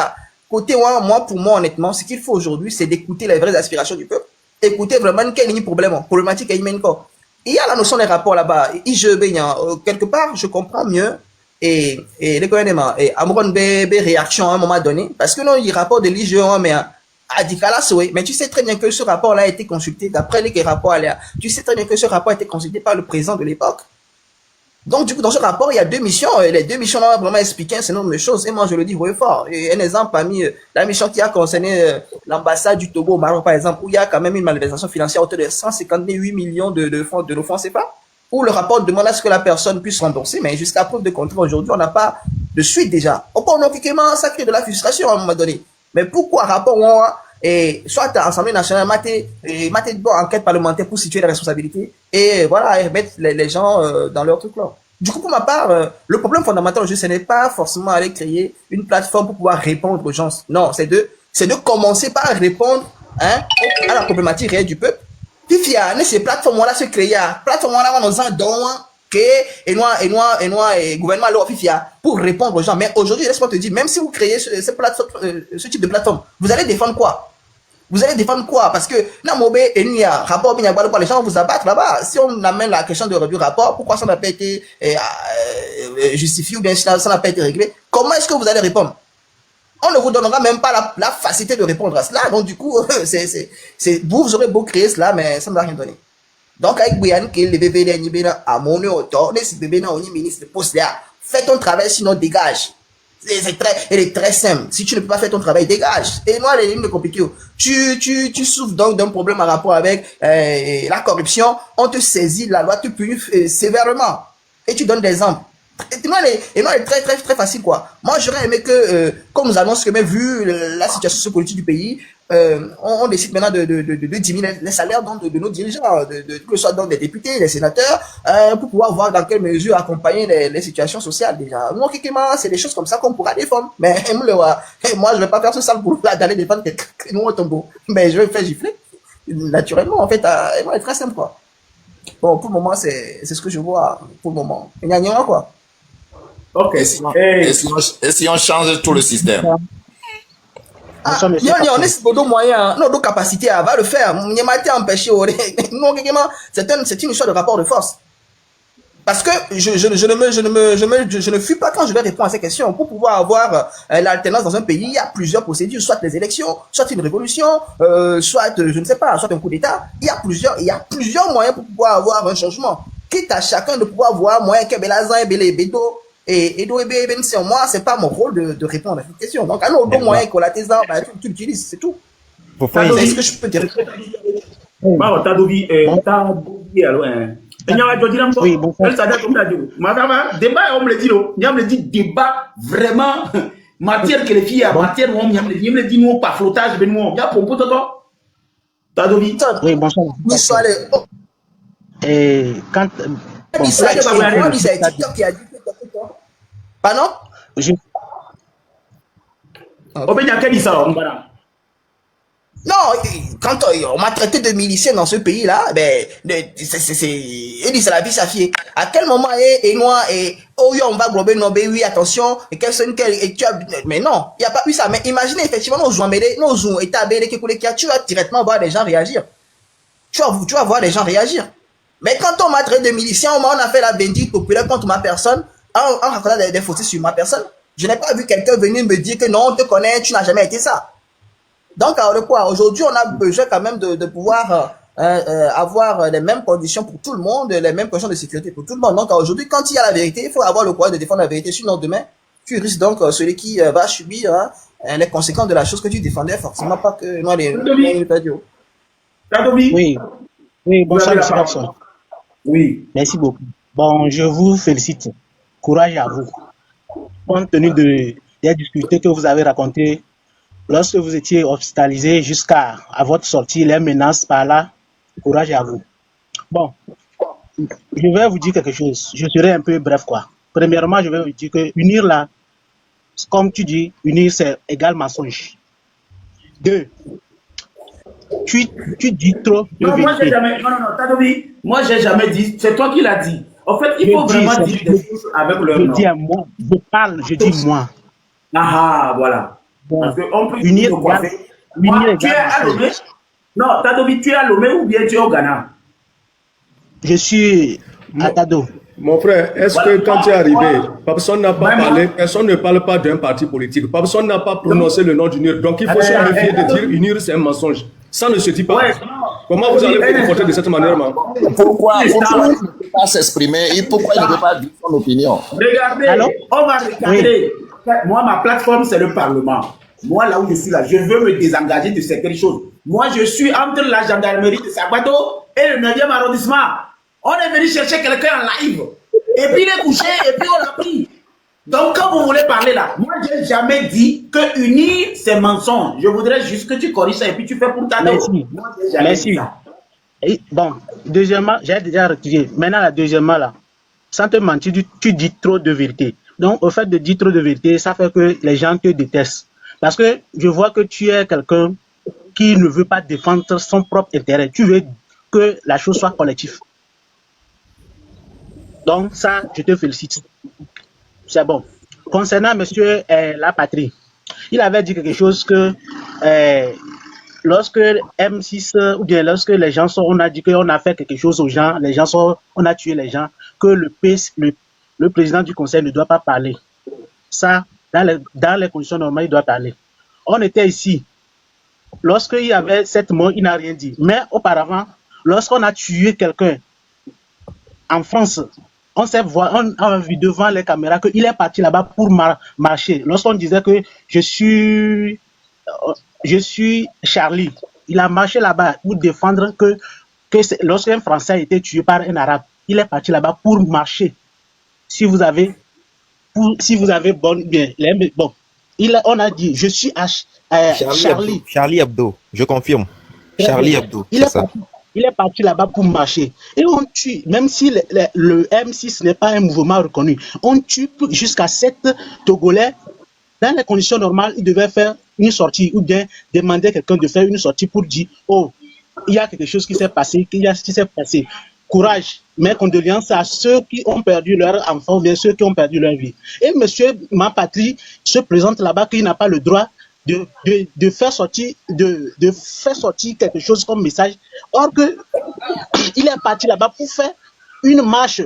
côté moi, pour moi, honnêtement, ce qu'il faut aujourd'hui, c'est d'écouter les vraies aspirations du peuple, écouter vraiment quel est le problématique et il y a la notion des rapports là-bas. Quelque part, je comprends mieux et les gouvernements et Amron B réaction à un moment donné parce que non, il y a rapport de l'IGE mais mais tu sais très bien que ce rapport-là a été consulté d'après les rapports là. Tu sais très bien que ce rapport a été consulté par le président de l'époque. Donc, du coup, dans ce rapport, il y a deux missions. Et les deux missions là, vraiment expliqué un certain nombre de choses. Et moi, je le dis haut et fort. Et un exemple parmi la mission qui a concerné l'ambassade du Togo au Maroc, par exemple, où il y a quand même une malversation financière autour de 158 millions de francs CFA, où le rapport demande à ce que la personne puisse rembourser. Mais jusqu'à preuve de contraire, aujourd'hui, on n'a pas de suite déjà. Au point où ça crée de la frustration à un moment donné. Mais pourquoi rapport et soit à l'Assemblée nationale, mater enquête parlementaire pour situer les responsabilités et voilà, et mettre les gens dans leur truc là. Du coup, pour ma part, le problème fondamental aujourd'hui, ce n'est pas forcément aller créer une plateforme pour pouvoir répondre aux gens. Non, c'est de commencer par répondre à la problématique réelle du peuple. Puis, ces plateformes-là se créent, plateformes-là, on a et gouvernement alors pour répondre aux gens. Mais aujourd'hui, laisse-moi te dire, même si vous créez ce type de plateforme, vous allez défendre quoi? Vous allez défendre quoi? Parce que, rapport, les gens vont vous abattre là-bas. Si on amène la question du rapport, pourquoi ça n'a pas été justifié ou bien ça n'a pas été réglé, comment est-ce que vous allez répondre? On ne vous donnera même pas la facilité de répondre à cela. Donc, du coup, vous aurez beau créer cela, mais ça ne va rien donner. Donc, avec Brian, qui est le bébé à mon auto, si bébé n'a ministre de poste là, fais ton travail, sinon dégage. Elle est très simple. Si tu ne peux pas faire ton travail, dégage. Et moi, les lignes de compliquées. Tu souffres donc d'un problème en rapport avec la corruption. On te saisit, la loi te punit sévèrement. Et tu donnes des exemples. Et moi, elle est très, très, très facile, quoi. Moi, j'aurais aimé que, comme nous annonce que même vu la situation sociopolitique du pays, on décide maintenant de diminuer les salaires de nos dirigeants, que ce soit donc des députés, des sénateurs, pour pouvoir voir dans quelle mesure accompagner les situations sociales déjà. Moi, c'est des choses comme ça qu'on pourra défendre. Mais moi, je vais pas faire ce sale boulot d'aller défendre nous au tombeau. Mais je vais faire gifler. Naturellement, en fait, c'est très simple, quoi. Bon, pour le moment, c'est ce que je vois, pour le moment. Il y a rien, quoi. Ok. Et si on change tout le système? On est nos moyens, nos capacités à va le faire. C'est une histoire de rapport de force. Parce que je ne fuis pas quand je vais répondre à ces questions. Pour pouvoir avoir l'alternance dans un pays, il y a plusieurs procédures, soit les élections, soit une révolution, soit, je ne sais pas, soit un coup d'État. Il y a plusieurs moyens pour pouvoir avoir un changement. Quitte à chacun de pouvoir voir moyen que et moi, c'est pas mon rôle de répondre à cette question. Donc, alors, deux moyens qu'on a tes armes, tu l'utilises, c'est tout. C'est ce que je peux dire. Oui, bon. Débat, on me le dit, débat vraiment, matière que les filles, matière, on me dit, nous, pas flottage, mais nous, on a propos de toi. Tadovi. Oui, bonsoir. Et quand. Pardon? Je- Non, quand on m'a traité de milicien dans ce pays-là, ben, c'est la vie s'affier. À quel moment et moi et oh yo on va glober non ben oui attention et et tu as mais non, il y a pas eu ça. Mais imaginez effectivement nos joueurs tu vas directement voir des gens réagir. Tu vas voir les gens réagir. Mais quand on m'a traité de milicien, on a fait la vindicte populaire contre ma personne, en racontant des faussetés sur ma personne. Je n'ai pas vu quelqu'un venir me dire que non, on te connaît, tu n'as jamais été ça. Donc, aujourd'hui, on a besoin quand même de pouvoir avoir les mêmes conditions pour tout le monde, les mêmes conditions de sécurité pour tout le monde. Donc, aujourd'hui, quand il y a la vérité, il faut avoir le courage de défendre la vérité. Sinon, demain, tu risques donc celui qui va subir les conséquences de la chose que tu défendais, forcément pas que moi, les Oui, oui, bonsoir, monsieur Babson. Oui. Merci beaucoup. Bon, je vous félicite. Courage à vous. Compte tenu des difficultés que vous avez racontées, lorsque vous étiez hospitalisé jusqu'à votre sortie, les menaces par là, courage à vous. Bon, je vais vous dire quelque chose. Je serai un peu bref, quoi. Premièrement, je vais vous dire que unir là, comme tu dis, unir c'est égal mensonge. 2, tu dis trop de Non, moi, j'ai vérité. jamais. Non, Tadobi, moi, j'ai jamais dit. C'est toi qui l'as dit. En fait, il faut vraiment dire des choses avec leur Je nom. dis à moi, je parle, je dis moi. Ah, voilà. Bon, Parce qu'on peut unir dire quoi. égal- Moi, unir tu es égal à Lomé? mensonge. Non, Tadobi, tu es à Lomé ou bien tu es au Ghana? Je suis à Tado. Mon frère, est-ce que quand tu es arrivé, personne n'a pas parlé, personne ne parle pas d'un parti politique, personne n'a pas prononcé le nom d'UNIR. Donc il faut se méfier de dire UNIR c'est un mensonge. Ça ne se dit pas. Ouais. Comment vous allez vous comporter de cette manière, man? Pourquoi il ne peut pas s'exprimer et pourquoi il ne peut pas dire son opinion? Regardez, Allô? on va regarder. Moi, ma plateforme, c'est le Parlement. Moi, là où je suis là, je veux me désengager de certaines choses. Moi, je suis entre la gendarmerie de Sabato et le 9e arrondissement. On est venu chercher quelqu'un en live. Et puis il est couché, et puis on l'a pris. Donc, quand vous voulez parler là, moi, je n'ai jamais dit que unir, c'est mensonge. Je voudrais juste que tu corriges ça et puis tu fais pour ta dose. Merci. Moi, j'ai jamais dit Merci. ça. Et bon, deuxièmement, j'ai déjà retiré. Maintenant, la deuxièmement, là, sans te mentir, tu dis trop de vérité. Donc, au fait de dire trop de vérité, ça fait que les gens te détestent. Parce que je vois que tu es quelqu'un qui ne veut pas défendre son propre intérêt. Tu veux que la chose soit collective. Donc, ça, je te félicite. C'est bon. Concernant monsieur La Patrie, il avait dit quelque chose que lorsque M6 ou bien lorsque les gens sont, on a dit qu'on a fait quelque chose aux gens, les gens sont, on a tué les gens, que le président du conseil ne doit pas parler. Ça, dans les conditions normales, il doit parler. On était ici. Lorsqu'il y avait cette mort, il n'a rien dit. Mais auparavant, lorsqu'on a tué quelqu'un en France, on a vu devant les caméras qu'il est parti là-bas pour marcher. Lorsqu'on disait que je suis Charlie, il a marché là-bas pour défendre que lorsqu'un Français a été tué par un Arabe, il est parti là-bas pour marcher. Si vous avez bon, on a dit je suis Charlie. Charlie Hebdo, je confirme. Charlie Hebdo, c'est ça. Il est parti là-bas pour marcher. Et on tue, même si le M6 n'est pas un mouvement reconnu, on tue jusqu'à 7 Togolais. Dans les conditions normales, il devait faire une sortie ou bien demander à quelqu'un de faire une sortie pour dire « Oh, il y a quelque chose qui s'est passé, Courage, mes condoléances à ceux qui ont perdu leur enfant ou bien ceux qui ont perdu leur vie. » Et monsieur Ma Patrie se présente là-bas qu'il n'a pas le droit de faire sortir quelque chose comme message. Or que il est parti là-bas pour faire une marche.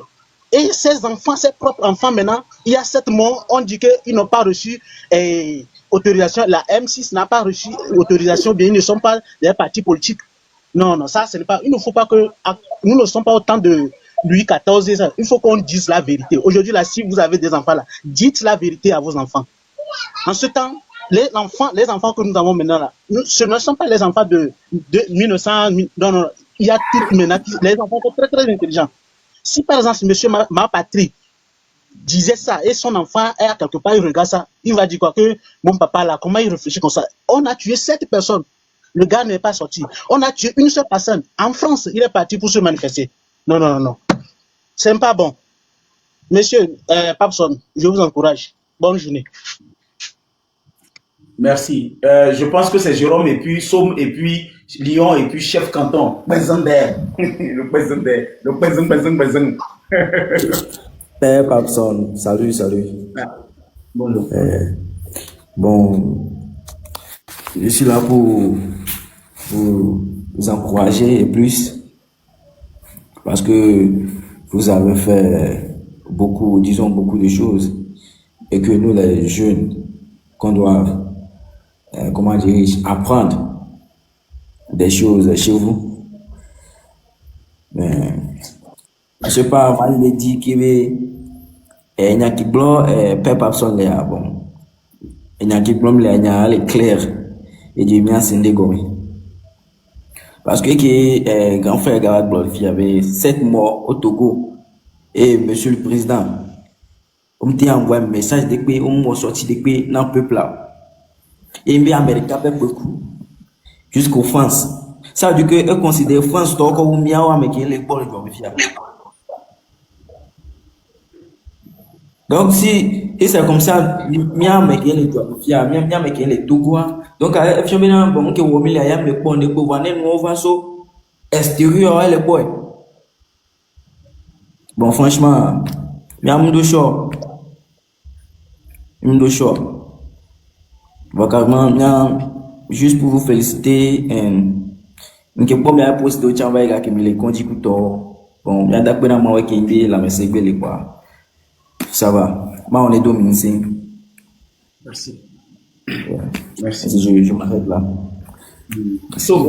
Et ses enfants, ses propres enfants maintenant, il y a 7 mois, on dit qu'ils n'ont pas reçu autorisation. La M6 n'a pas reçu autorisation, bien ils ne sont pas des partis politiques. Non, ça ce n'est pas. Il ne faut pas que nous ne sommes pas autant de Louis XIV. Il faut qu'on dise la vérité. Aujourd'hui là, si vous avez des enfants là, dites la vérité à vos enfants. En ce temps, les enfants que nous avons maintenant là, ce ne sont pas les enfants de 1900. Non, il y a tout maintenant. Les enfants sont très très intelligents. Si par exemple monsieur Ma Patrie disait ça et son enfant est à quelque part, il regarde ça, il va dire quoi que mon papa là, comment il réfléchit comme ça? On a tué 7 personnes. Le gars n'est pas sorti. On a tué une seule personne. En France, il est parti pour se manifester. Non. C'est pas bon. Monsieur Papson, je vous encourage. Bonne journée. Merci. Je pense que c'est Jérôme et puis Somme et puis Lyon et puis chef canton. Benzander. Le Benzander. Le Benzander. Père Papson, salut, salut. Bonjour. Bon, je suis là pour vous encourager et plus, parce que vous avez fait beaucoup, disons beaucoup de choses, et que nous, les jeunes, qu'on doit, comment dire, apprendre des choses chez vous. Mais, je sais pas, moi, il me dit qu'il y a qui blanc, Père Papson, là, bon. Il y a qui blanc, il y a les clairs, et du mien, c'est Ndegori. Parce que grand frère Garad Blood, il y avait 7 morts au Togo. Et monsieur le président, on m'a envoyé un message de que on m'a sorti de que dans le peuple là. Et il m'a Amérique fait beaucoup. Jusqu'aux France. Ça veut dire que eux considèrent France comme un miao américain les bords de fiable. Donc si et c'est comme ça miao américain les doigts fiable, miao américain les Togois. Donc à fin bien bon que vous milieu ya me bon de gouverner nous va so extérieur les boys. Bon franchement, miao mundo show. Mundo show. Juste pour vous féliciter, je peux poster au travail avec les conduits. Bon, il y a d'accord dans moi qui est la messe quoi. Ça va. Moi, on est dominicien. Merci. Yeah. Merci. Je m'arrête là. So,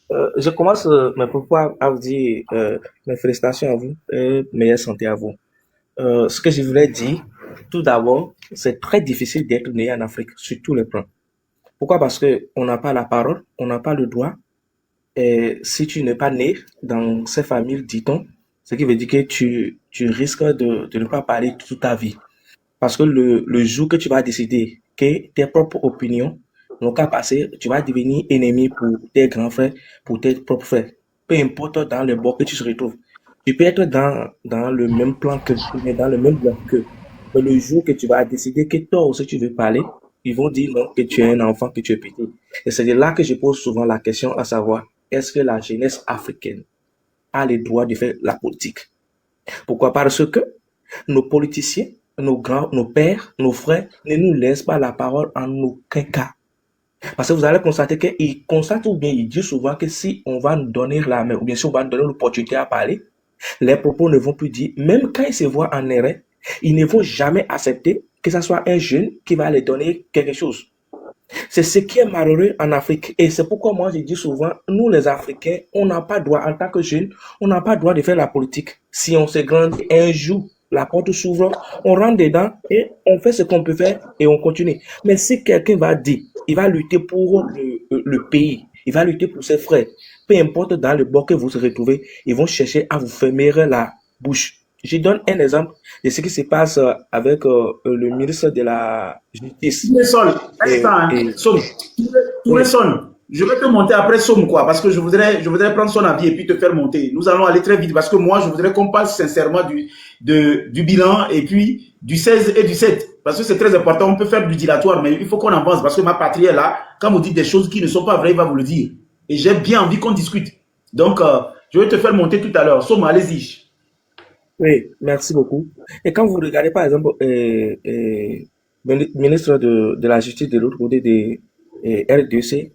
Je commence mes propos à vous dire mes félicitations à vous et meilleure santé à vous. Ce que je voulais dire, tout d'abord, c'est très difficile d'être né en Afrique sur tous les plans. Pourquoi? Parce que on n'a pas la parole, on n'a pas le droit. Et si tu n'es pas né dans ces familles, dit-on, ce qui veut dire que tu risques de ne pas parler toute ta vie. Parce que le jour que tu vas décider que tes propres opinions n'ont qu'à passer, tu vas devenir ennemi pour tes grands frères, pour tes propres frères. Peu importe dans le bord que tu te retrouves. Tu peux être dans le même plan que, mais dans le même bloc que. Mais le jour que tu vas décider que toi aussi tu veux parler, ils vont dire non, que tu es un enfant, que tu es petit. Et c'est de là que je pose souvent la question à savoir, est-ce que la jeunesse africaine a le droit de faire la politique? Pourquoi? Parce que nos politiciens, nos grands, nos pères, nos frères ne nous laissent pas la parole en aucun cas. Parce que vous allez constater qu'ils constatent ou bien ils disent souvent que si on va nous donner la main, ou bien si on va nous donner l'opportunité à parler, les propos ne vont plus dire, même quand ils se voient en erreur, ils ne vont jamais accepter que ce soit un jeune qui va leur donner quelque chose. C'est ce qui est malheureux en Afrique. Et c'est pourquoi moi je dis souvent, nous les Africains, on n'a pas droit, en tant que jeunes, on n'a pas droit de faire la politique. Si on se grandit un jour, la porte s'ouvre, on rentre dedans et on fait ce qu'on peut faire et on continue. Mais si quelqu'un va dire, il va lutter pour le pays, il va lutter pour ses frères, peu importe dans le bord que vous vous retrouvez, ils vont chercher à vous fermer la bouche. Je donne un exemple de ce qui se passe avec le ministre de la Justice. Je vais te monter après Somme, quoi, parce que je voudrais prendre son avis et puis te faire monter. Nous allons aller très vite parce que moi, je voudrais qu'on parle sincèrement du bilan et puis du 16 et du 7. Parce que c'est très important, on peut faire du dilatoire, mais il faut qu'on avance parce que ma patrie est là. Quand vous dites des choses qui ne sont pas vraies, il va vous le dire. Et j'ai bien envie qu'on discute. Donc, je vais te faire monter tout à l'heure. Somme, allez-y. Oui, merci beaucoup. Et quand vous regardez, par exemple, ministre de la Justice de l'autre côté des RDC,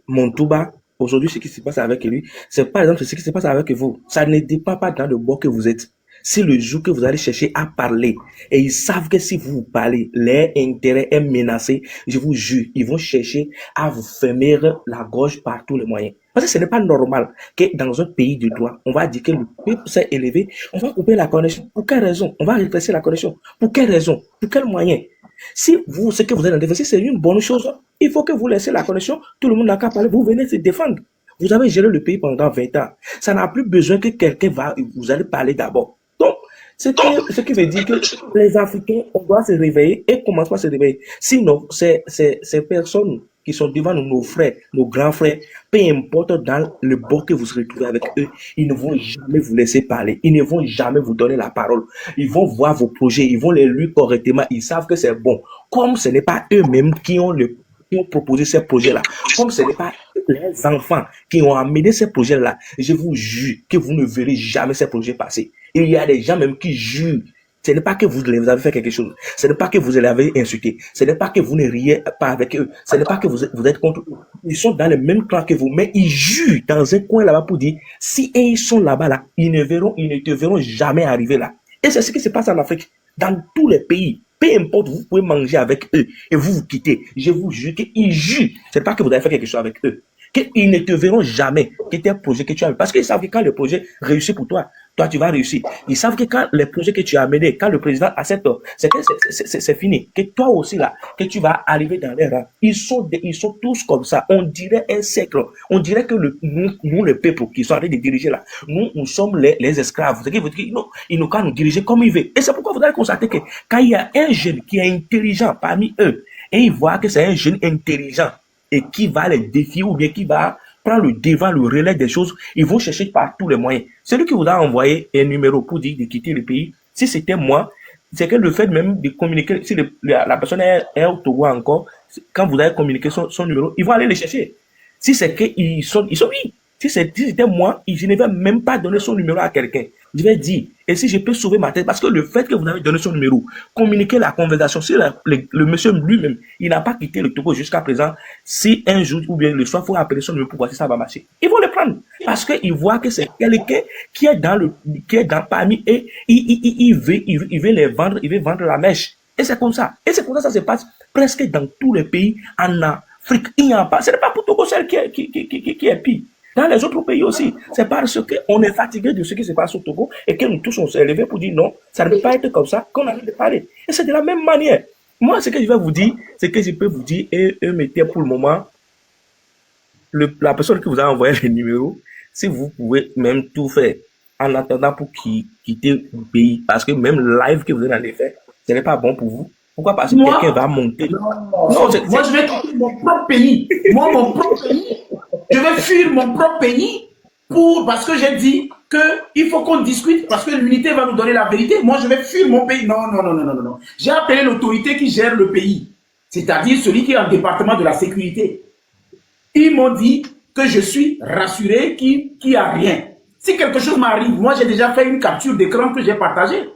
Montouba, aujourd'hui, ce qui se passe avec lui, c'est par exemple ce qui se passe avec vous. Ça ne dépend pas dans le bord que vous êtes. Si le jour que vous allez chercher à parler, et ils savent que si vous parlez, leur intérêt est menacé, je vous jure, ils vont chercher à vous fermer la gorge par tous les moyens. Parce que ce n'est pas normal que dans un pays de droit, on va dire que le peuple s'est élevé, on va couper la connexion. Pour quelle raison? On va rétrécir la connexion. Pour quelle raison? Pour quel moyen? Si vous, ce que vous êtes en défense, c'est une bonne chose, il faut que vous laissiez la connexion, tout le monde n'a qu'à parler, vous venez se défendre. Vous avez géré le pays pendant 20 ans. Ça n'a plus besoin que quelqu'un vous allez parler d'abord. Donc, ce qui veut dire que les Africains, on doit se réveiller et commencer à se réveiller. Sinon, ces personnes qui sont devant nous, nos frères, nos grands frères, peu importe dans le bord que vous se retrouvez avec eux, ils ne vont jamais vous laisser parler. Ils ne vont jamais vous donner la parole. Ils vont voir vos projets, ils vont les lire correctement. Ils savent que c'est bon. Comme ce n'est pas eux-mêmes qui ont proposé ces projets-là, comme ce n'est pas les enfants qui ont amené ces projets-là, je vous jure que vous ne verrez jamais ces projets passer. Il y a des gens même qui jurent. Ce n'est pas que vous avez fait quelque chose. Ce n'est pas que vous les avez insultés. Ce n'est pas que vous ne riez pas avec eux. Ce n'est pas que vous êtes contre eux. Ils sont dans le même clan que vous, mais ils jurent dans un coin là-bas pour dire, si ils sont là-bas, là, ils ne te verront jamais arriver là. Et c'est ce qui se passe en Afrique. Dans tous les pays, peu importe, vous pouvez manger avec eux et vous quittez. Je vous jure qu'ils jurent. Ce n'est pas que vous avez fait quelque chose avec eux. Qu'ils ne te verront jamais que tes projets que tu as. Parce qu'ils savent que quand le projet réussit pour toi, toi tu vas réussir. Ils savent que quand les projets que tu as menés, quand le président accepte, c'est fini. Que toi aussi là, que tu vas arriver dans les rangs. Ils sont tous comme ça. On dirait un siècle. On dirait que nous, le peuple qui sont en train de diriger là, nous sommes les esclaves. Ce qui veut dire qu'ils n'ont qu'à nous diriger comme ils veulent. Et c'est pourquoi vous allez constater que quand il y a un jeune qui est intelligent parmi eux, et ils voient que c'est un jeune intelligent, et qui va les défier ou bien qui va prendre le devant, le relais des choses, ils vont chercher par tous les moyens. Celui qui vous a envoyé un numéro pour dire de quitter le pays, si c'était moi, c'est que le fait même de communiquer, si la personne est au Togo encore, quand vous avez communiqué son numéro, ils vont aller le chercher. Si c'est qu'ils sont oui. Si c'était moi, je ne vais même pas donner son numéro à quelqu'un. Je vais dire, et si je peux sauver ma tête, parce que le fait que vous avez donné son numéro, communiquer la conversation, si le monsieur lui-même, il n'a pas quitté le Togo jusqu'à présent, si un jour ou bien le soir, il faut appeler son numéro pour voir si ça va marcher. Ils vont le prendre. Parce qu'ils voient que c'est quelqu'un qui est parmi eux, il veut les vendre, il veut vendre la mèche. Et c'est comme ça. Et c'est comme ça que ça se passe presque dans tous les pays en Afrique. Il n'y a pas, ce n'est pas pour Togo seul qui est pire. Dans les autres pays aussi, c'est parce qu'on est fatigué de ce qui se passe au Togo et que nous tous on s'est levés pour dire non, ça ne peut pas être comme ça qu'on a de parler. Et c'est de la même manière. Moi, ce que je vais vous dire, c'est que je peux vous dire, et mettez pour le moment, la personne qui vous a envoyé le numéro, si vous pouvez même tout faire en attendant pour quitter le pays, parce que même live que vous allez faire, ce n'est pas bon pour vous. Pourquoi? Parce que quelqu'un va monter. Non, moi, je vais quitter mon propre pays. Moi, mon propre pays. Je vais fuir mon propre pays parce que j'ai dit qu'il faut qu'on discute, parce que l'unité va nous donner la vérité. Moi, je vais fuir mon pays. Non. J'ai appelé l'autorité qui gère le pays, c'est-à-dire celui qui est en département de la sécurité. Ils m'ont dit que je suis rassuré, qu'il n'y a rien. Si quelque chose m'arrive, moi, j'ai déjà fait une capture d'écran que j'ai partagée.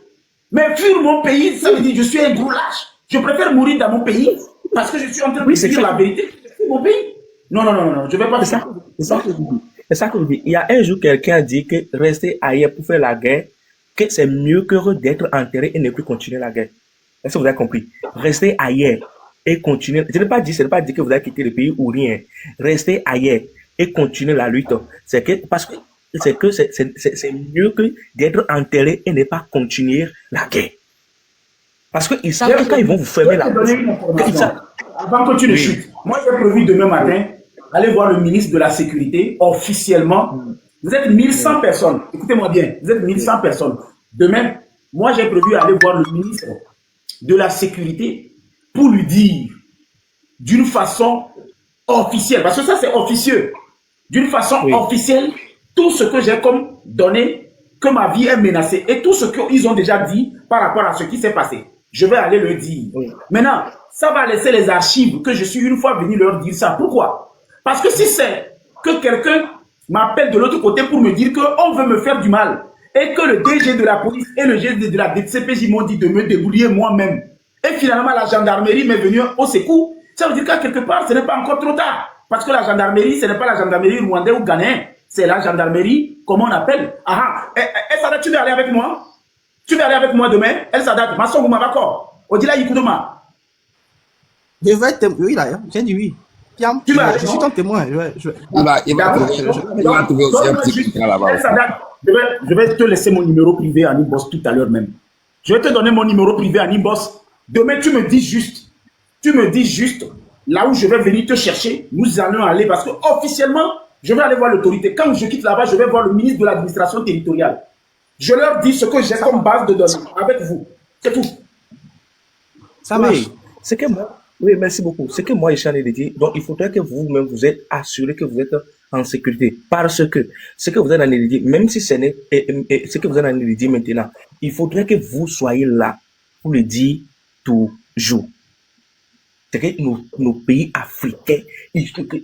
Mais fuir mon pays, ça veut dire que je suis un gros lâche. Je préfère mourir dans mon pays parce que je suis en train de dire la vérité. C'est mon pays. Non, je ne vais pas faire ça. C'est ça que je dis. Il y a un jour, quelqu'un a dit que rester ailleurs pour faire la guerre, que c'est mieux que d'être enterré et ne plus continuer la guerre. Est-ce que vous avez compris? Rester ailleurs et continuer. Ce n'est pas dit que vous avez quitté le pays ou rien. Rester ailleurs et continuer la lutte. C'est mieux que d'être enterré et ne pas continuer la guerre. Parce qu'ils savent que quand ils vont vous fermer la porte, avant que tu ne chutes, moi j'ai prévu demain matin aller voir le ministre de la Sécurité officiellement. Vous êtes 1100 personnes. Écoutez-moi bien, vous êtes 1100 personnes. Demain, moi j'ai prévu aller voir le ministre de la Sécurité pour lui dire d'une façon officielle, parce que ça c'est officieux, d'une façon officielle, tout ce que j'ai comme donné, que ma vie est menacée et tout ce qu'ils ont déjà dit par rapport à ce qui s'est passé. Je vais aller le dire. Maintenant, ça va laisser les archives que je suis une fois venu leur dire ça. Pourquoi? Parce que si c'est que quelqu'un m'appelle de l'autre côté pour me dire qu'on veut me faire du mal et que le DG de la police et le DG de la DCPJ m'ont dit de me débrouiller moi-même et finalement la gendarmerie m'est venue au secours, ça veut dire qu'à quelque part, ce n'est pas encore trop tard. Parce que la gendarmerie, ce n'est pas la gendarmerie rwandaise ou ghanéenne, c'est la gendarmerie, comment on appelle? El Sadat, tu veux aller avec moi? Tu veux aller avec moi demain? El Sadat, ma soeur, d'accord. Odila Yikoudoma. Je vais être oui là, j'ai dit oui. Je suis ton témoin. Il va trouver aussi un petit contrat là-bas. Je vais te laisser mon numéro privé à Nimbos tout à l'heure même. Je vais te donner mon numéro privé à Nimbos. Demain, tu me dis juste là où je vais venir te chercher. Nous allons aller parce que officiellement, je vais aller voir l'autorité. Quand je quitte là-bas, je vais voir le ministre de l'administration territoriale. Je leur dis ce que j'ai comme base de données avec vous. C'est tout. Ça marche. C'est que moi, Oui, merci beaucoup. Ce que moi, je suis en train de dire, donc il faudrait que vous-même vous êtes assuré que vous êtes en sécurité. Parce que ce que vous êtes en train de dire, même si ce n'est, ce que vous êtes en train de dire maintenant, il faudrait que vous soyez là pour le dire toujours. C'est que nos pays africains,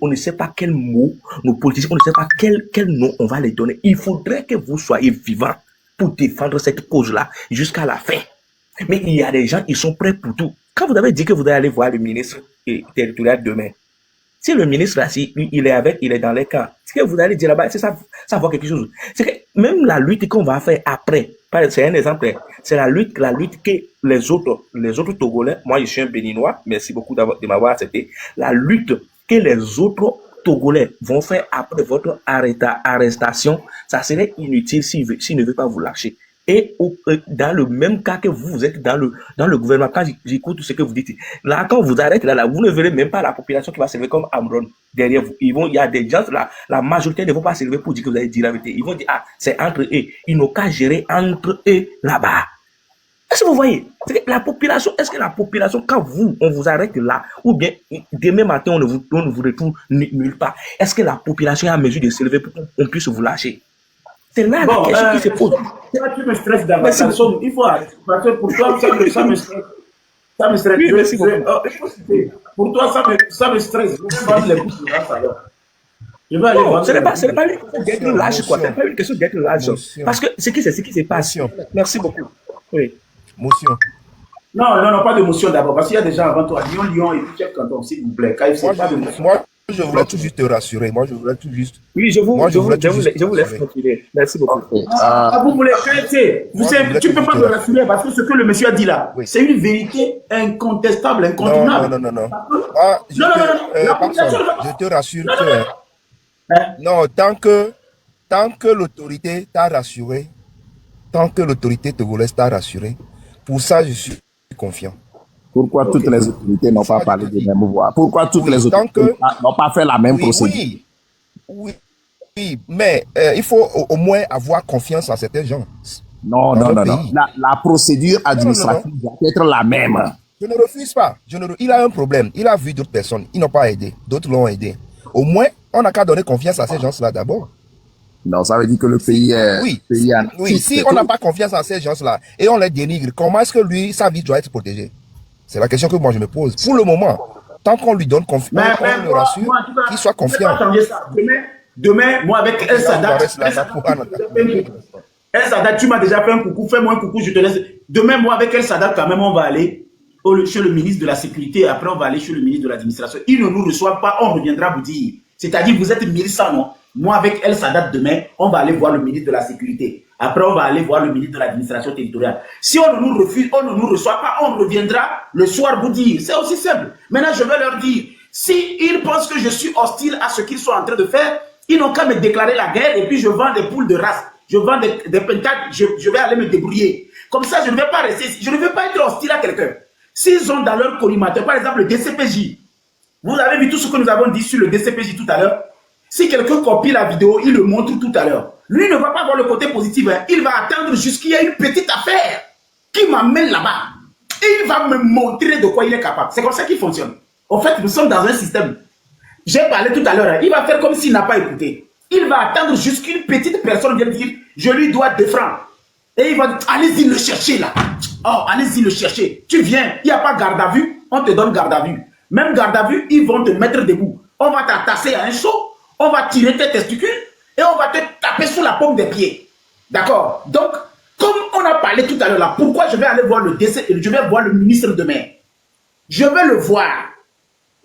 on ne sait pas quel mot, nos politiciens, on ne sait pas quel nom on va les donner. Il faudrait que vous soyez vivants pour défendre cette cause-là jusqu'à la fin. Mais il y a des gens qui sont prêts pour tout. Quand vous avez dit que vous allez aller voir le ministre territorial demain, si le ministre là, si il est dans les camps, ce que vous allez dire là-bas, c'est ça voit quelque chose. C'est que même la lutte qu'on va faire après, c'est un exemple, c'est la lutte que les autres Togolais, moi je suis un Béninois, merci beaucoup de m'avoir accepté, la lutte que les autres Togolais vont faire après votre arrestation, ça serait inutile s'ils ne veulent pas vous lâcher. Et dans le même cas que vous êtes dans le gouvernement, quand j'écoute tout ce que vous dites, là, quand vous arrêtez là, vous ne verrez même pas la population qui va se lever comme Amron derrière vous. Il y a des gens, là, la majorité ne vont pas se lever pour dire que vous allez dire la vérité. Ils vont dire, ah, c'est entre eux. Ils n'ont qu'à gérer entre eux là-bas. Est-ce que vous voyez? Est-ce que la population, quand on vous arrête là, ou bien demain matin, on ne vous retrouve nulle part, est-ce que la population est en mesure de se lever pour qu'on puisse vous lâcher? C'est là la question qui se pose. Tu me stresses davantage. Il faut arrêter. Parce que pour toi, ça me stresse. Ça me stresse. Oui, merci beaucoup. Pour toi, ça me stresse. Je vais aller Non, voir. ce n'est pas une question d'être lâche, quoi. Ce n'est pas une question d'être lâche. Parce que ce qui se passe. Merci beaucoup. Oui. Motion. Non, pas de motion d'abord. Parce qu'il y a des gens avant toi. Lyon et puis chef canton, s'il vous plaît. Moi, je voulais tout juste te rassurer. Moi, je voulais tout juste. Oui, je vous laisse continuer. Merci beaucoup. Vous voulez arrêter. Tu ne peux pas me rassurer parce que ce que le monsieur a dit là, c'est une vérité incontestable, incontournable. Non. Je te rassure que. Non, tant que l'autorité t'a rassuré, tant que l'autorité togolaise t'a rassuré, pour ça, je suis confiant. Pourquoi toutes les autorités n'ont pas parlé de même voix? Pourquoi toutes les autorités n'ont pas fait la même procédure? Oui, mais il faut au moins avoir confiance en certains gens. Non. La procédure administrative doit être la même. Je ne refuse pas. Il a un problème. Il a vu d'autres personnes. Ils n'ont pas aidé. D'autres l'ont aidé. Au moins, on n'a qu'à donner confiance à ces gens-là d'abord. Non, ça veut dire que le pays est... Oui, si on n'a pas confiance en ces gens-là et on les dénigre, comment est-ce que lui, sa vie doit être protégée? C'est la question que moi je me pose. Pour le moment, tant qu'on lui donne confiance, on le rassure, qu'il soit confiant. Demain, moi avec El Sadat, tu m'as déjà fait un coucou, fais-moi un coucou, je te laisse. Demain, moi avec El Sadat, quand même, on va aller chez le ministre de la Sécurité, et après on va aller chez le ministre de l'Administration. Il ne nous reçoit pas, on reviendra vous dire. C'est-à-dire, vous êtes 1100, non? Moi, avec El Sadat, demain, on va aller voir le ministre de la Sécurité. Après, on va aller voir le ministre de l'Administration territoriale. Si on ne nous refuse, on ne nous reçoit pas, on reviendra le soir vous dire. C'est aussi simple. Maintenant, je vais leur dire, s'ils pensent que je suis hostile à ce qu'ils sont en train de faire, ils n'ont qu'à me déclarer la guerre et puis je vends des poules de race. Je vends des pentades, je vais aller me débrouiller. Comme ça, je ne vais pas rester, je ne vais pas être hostile à quelqu'un. S'ils ont dans leur collimateur, par exemple, le DCPJ, vous avez vu tout ce que nous avons dit sur le DCPJ tout à l'heure. Si quelqu'un copie la vidéo, il le montre tout à l'heure. Lui ne va pas voir le côté positif. Hein. Il va attendre jusqu'il y ait une petite affaire qui m'amène là-bas. Et il va me montrer de quoi il est capable. C'est comme ça qu'il fonctionne. En fait, nous sommes dans un système. J'ai parlé tout à l'heure. Hein. Il va faire comme s'il n'a pas écouté. Il va attendre jusqu'une petite personne vienne dire, je lui dois 2 francs. Et il va dire, allez-y le chercher là. Oh, allez-y le chercher. Tu viens, il n'y a pas garde à vue, on te donne garde à vue. Même garde à vue, ils vont te mettre debout. On va t'attasser à un seau. On va tirer tes testicules et on va te taper sous la paume des pieds. D'accord? Donc, comme on a parlé tout à l'heure là, pourquoi je vais aller voir le décès, je vais voir le ministre demain? Je vais le voir.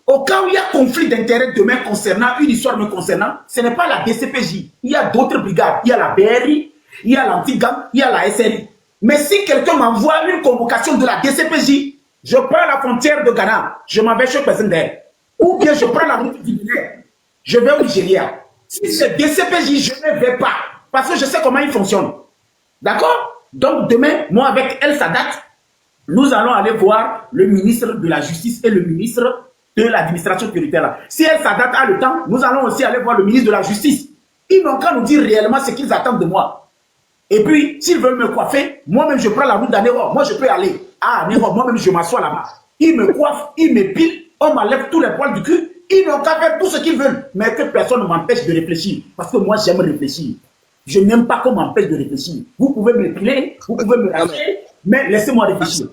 Au cas où il y a conflit d'intérêts demain concernant, une histoire me concernant, ce n'est pas la DCPJ. Il y a d'autres brigades. Il y a la BRI, il y a l'Antigam, il y a la SRI. Mais si quelqu'un m'envoie une convocation de la DCPJ, je prends la frontière de Ghana, je m'en vais chez Pesender. Ou bien je prends la route du Guinée. Je vais au Nigeria. Si c'est DCPJ, je ne vais pas. Parce que je sais comment il fonctionne. D'accord? Donc demain, moi avec El Sadat, nous allons aller voir le ministre de la Justice et le ministre de l'administration territoriale. Si El Sadat a le temps, nous allons aussi aller voir le ministre de la Justice. Ils n'ont qu'à nous dire réellement ce qu'ils attendent de moi. Et puis, s'ils veulent me coiffer, moi-même je prends la route d'Anéro. Moi je peux aller à Anéro, moi-même je m'assois là-bas. ils me coiffent, ils m'épilent, on m'enlève tous les poils du cul, ils n'ont qu'à faire tout ce qu'ils veulent, mais que personne ne m'empêche de réfléchir, parce que moi j'aime réfléchir. Je n'aime pas qu'on m'empêche de réfléchir. Vous pouvez m'épiler, vous pouvez me racher, mais laissez-moi réfléchir.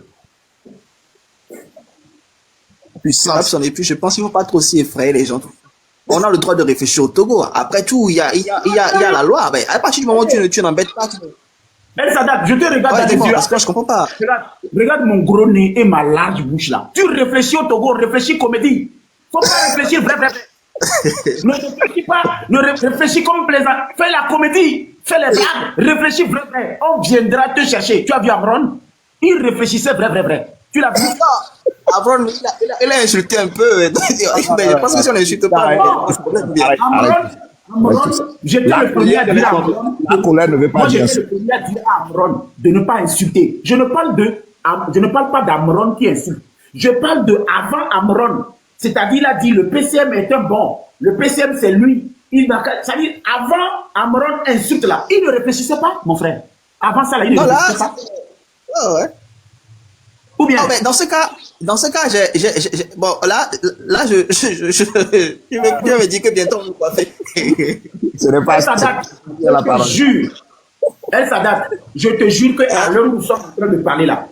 Puissance. Et puis je pense qu'il ne faut pas trop aussi effrayer les gens. On a le droit de réfléchir au Togo. Après tout, il y a la loi. Mais à partir du moment où tu n'embêtes pas. El Sadat, je te regarde dans les yeux. Parce que je comprends pas. Regarde mon gros nez et ma large bouche là. Tu réfléchis au Togo, réfléchis comédie. Faut pas réfléchir vrai. Ne réfléchis pas, ne réfléchis comme plaisant. Fais la comédie, fais les blagues, réfléchis vrai. On viendra te chercher. Tu as vu Amron? Il réfléchissait vrai. Tu l'as vu? Amron, il a insulté un peu. Mais je pense que si on n'insulte pas, Amron, j'étais le premier à dire à Amron. La colère ne veut pas dire. Moi, j'étais le premier à dire à Amron de ne pas insulter. Je ne parle pas d'Amron qui insulte. Je parle de avant Amron. C'est-à-dire, il a dit le PCM est un bon. Le PCM, c'est lui. C'est-à-dire, avant Amron insulte là, il ne réfléchissait pas, mon frère. Avant ça, là, il ne réfléchissait pas. Oh, ouais. Ou bien. Non, mais dans ce cas, bon, là, je vais dire que bientôt on nous coiffer. Ce n'est pas ça. El Sadat, je te jure qu'à l'heure où nous sommes en train de parler là,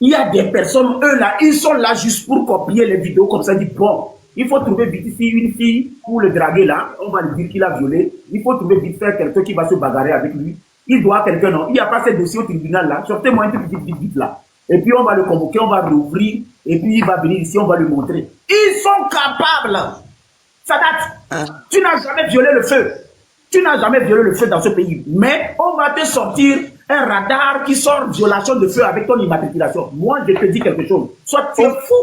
il y a des personnes, eux là, ils sont là juste pour copier les vidéos comme ça, dit bon, il faut trouver vite ici une fille pour le draguer là, on va lui dire qu'il a violé, il faut trouver vite faire quelqu'un qui va se bagarrer avec lui, il doit quelqu'un, non, il n'y a pas ce dossier au tribunal là, sortez-moi un truc vite là, et puis on va le convoquer, on va l'ouvrir, et puis il va venir ici, on va lui montrer. Ils sont capables, Sadat, tu n'as jamais violé le feu. Tu n'as jamais violé le feu dans ce pays, mais on va te sortir un radar qui sort violation de feu avec ton immatriculation. Moi, je te dis quelque chose. Soit tu es fou,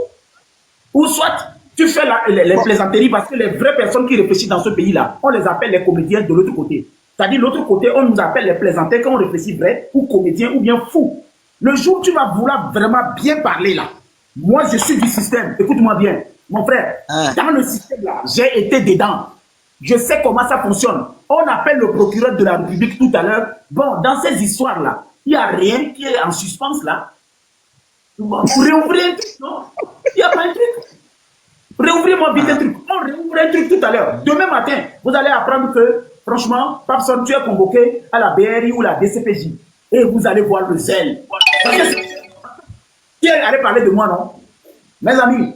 ou soit tu fais les plaisanteries parce que les vraies personnes qui réfléchissent dans ce pays-là, on les appelle les comédiens de l'autre côté. C'est-à-dire, de l'autre côté, on nous appelle les plaisantins quand on réfléchit vrai, ou comédien, ou bien fou. Le jour où tu vas vouloir vraiment bien parler là, moi, je suis du système. Écoute-moi bien, mon frère. Dans le système là, j'ai été dedans. Je sais comment ça fonctionne. On appelle le procureur de la République tout à l'heure. Bon, dans ces histoires-là, il n'y a rien qui est en suspens là. Vous réouvrez un truc, non? Il n'y a pas un truc. Réouvrez-moi vite un truc. On réouvre un truc tout à l'heure. Demain matin, vous allez apprendre que, franchement, Papson, tu es convoqué à la BRI ou la DCPJ. Et vous allez voir le zèle. Qui allait parler de moi, non? Mes amis,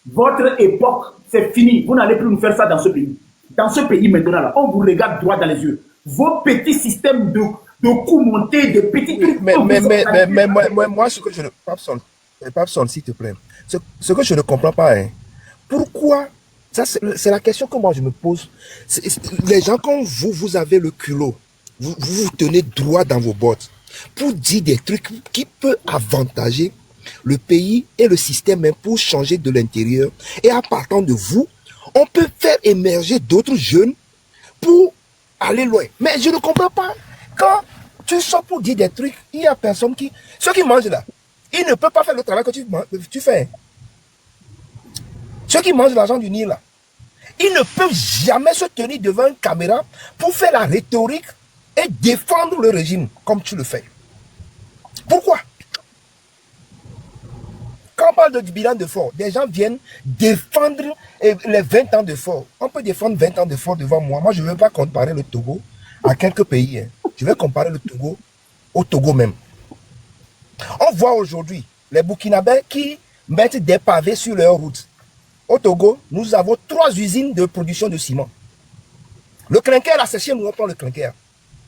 votre époque, c'est fini. Vous n'allez plus nous faire ça dans ce pays. Dans ce pays maintenant, là, on vous regarde droit dans les yeux. Vos petits systèmes de coups montés, de petits trucs. Mais moi, ce que je ne... Papson, s'il te plaît. Ce que je ne comprends pas, hein, pourquoi... Ça, c'est la question que moi je me pose. Les gens, quand vous avez le culot, vous vous tenez droit dans vos bottes pour dire des trucs qui peuvent avantager le pays et le système même pour changer de l'intérieur. Et à partant de vous, on peut faire émerger d'autres jeunes pour aller loin. Mais je ne comprends pas. Quand tu sors pour dire des trucs, il y a personne qui... Ceux qui mangent là, ils ne peuvent pas faire le travail que tu fais. Ceux qui mangent l'argent du Nil là, ils ne peuvent jamais se tenir devant une caméra pour faire la rhétorique et défendre le régime comme tu le fais. Pourquoi? Quand on parle du bilan de fort, des gens viennent défendre les 20 ans de fort. On peut défendre 20 ans de fort devant moi. Moi, je ne veux pas comparer le Togo à quelques pays. Hein. Je vais comparer le Togo au Togo même. On voit aujourd'hui les Burkinabés qui mettent des pavés sur leur route. Au Togo, nous avons 3 usines de production de ciment. Le clinker a séché, nous on prend le clinker.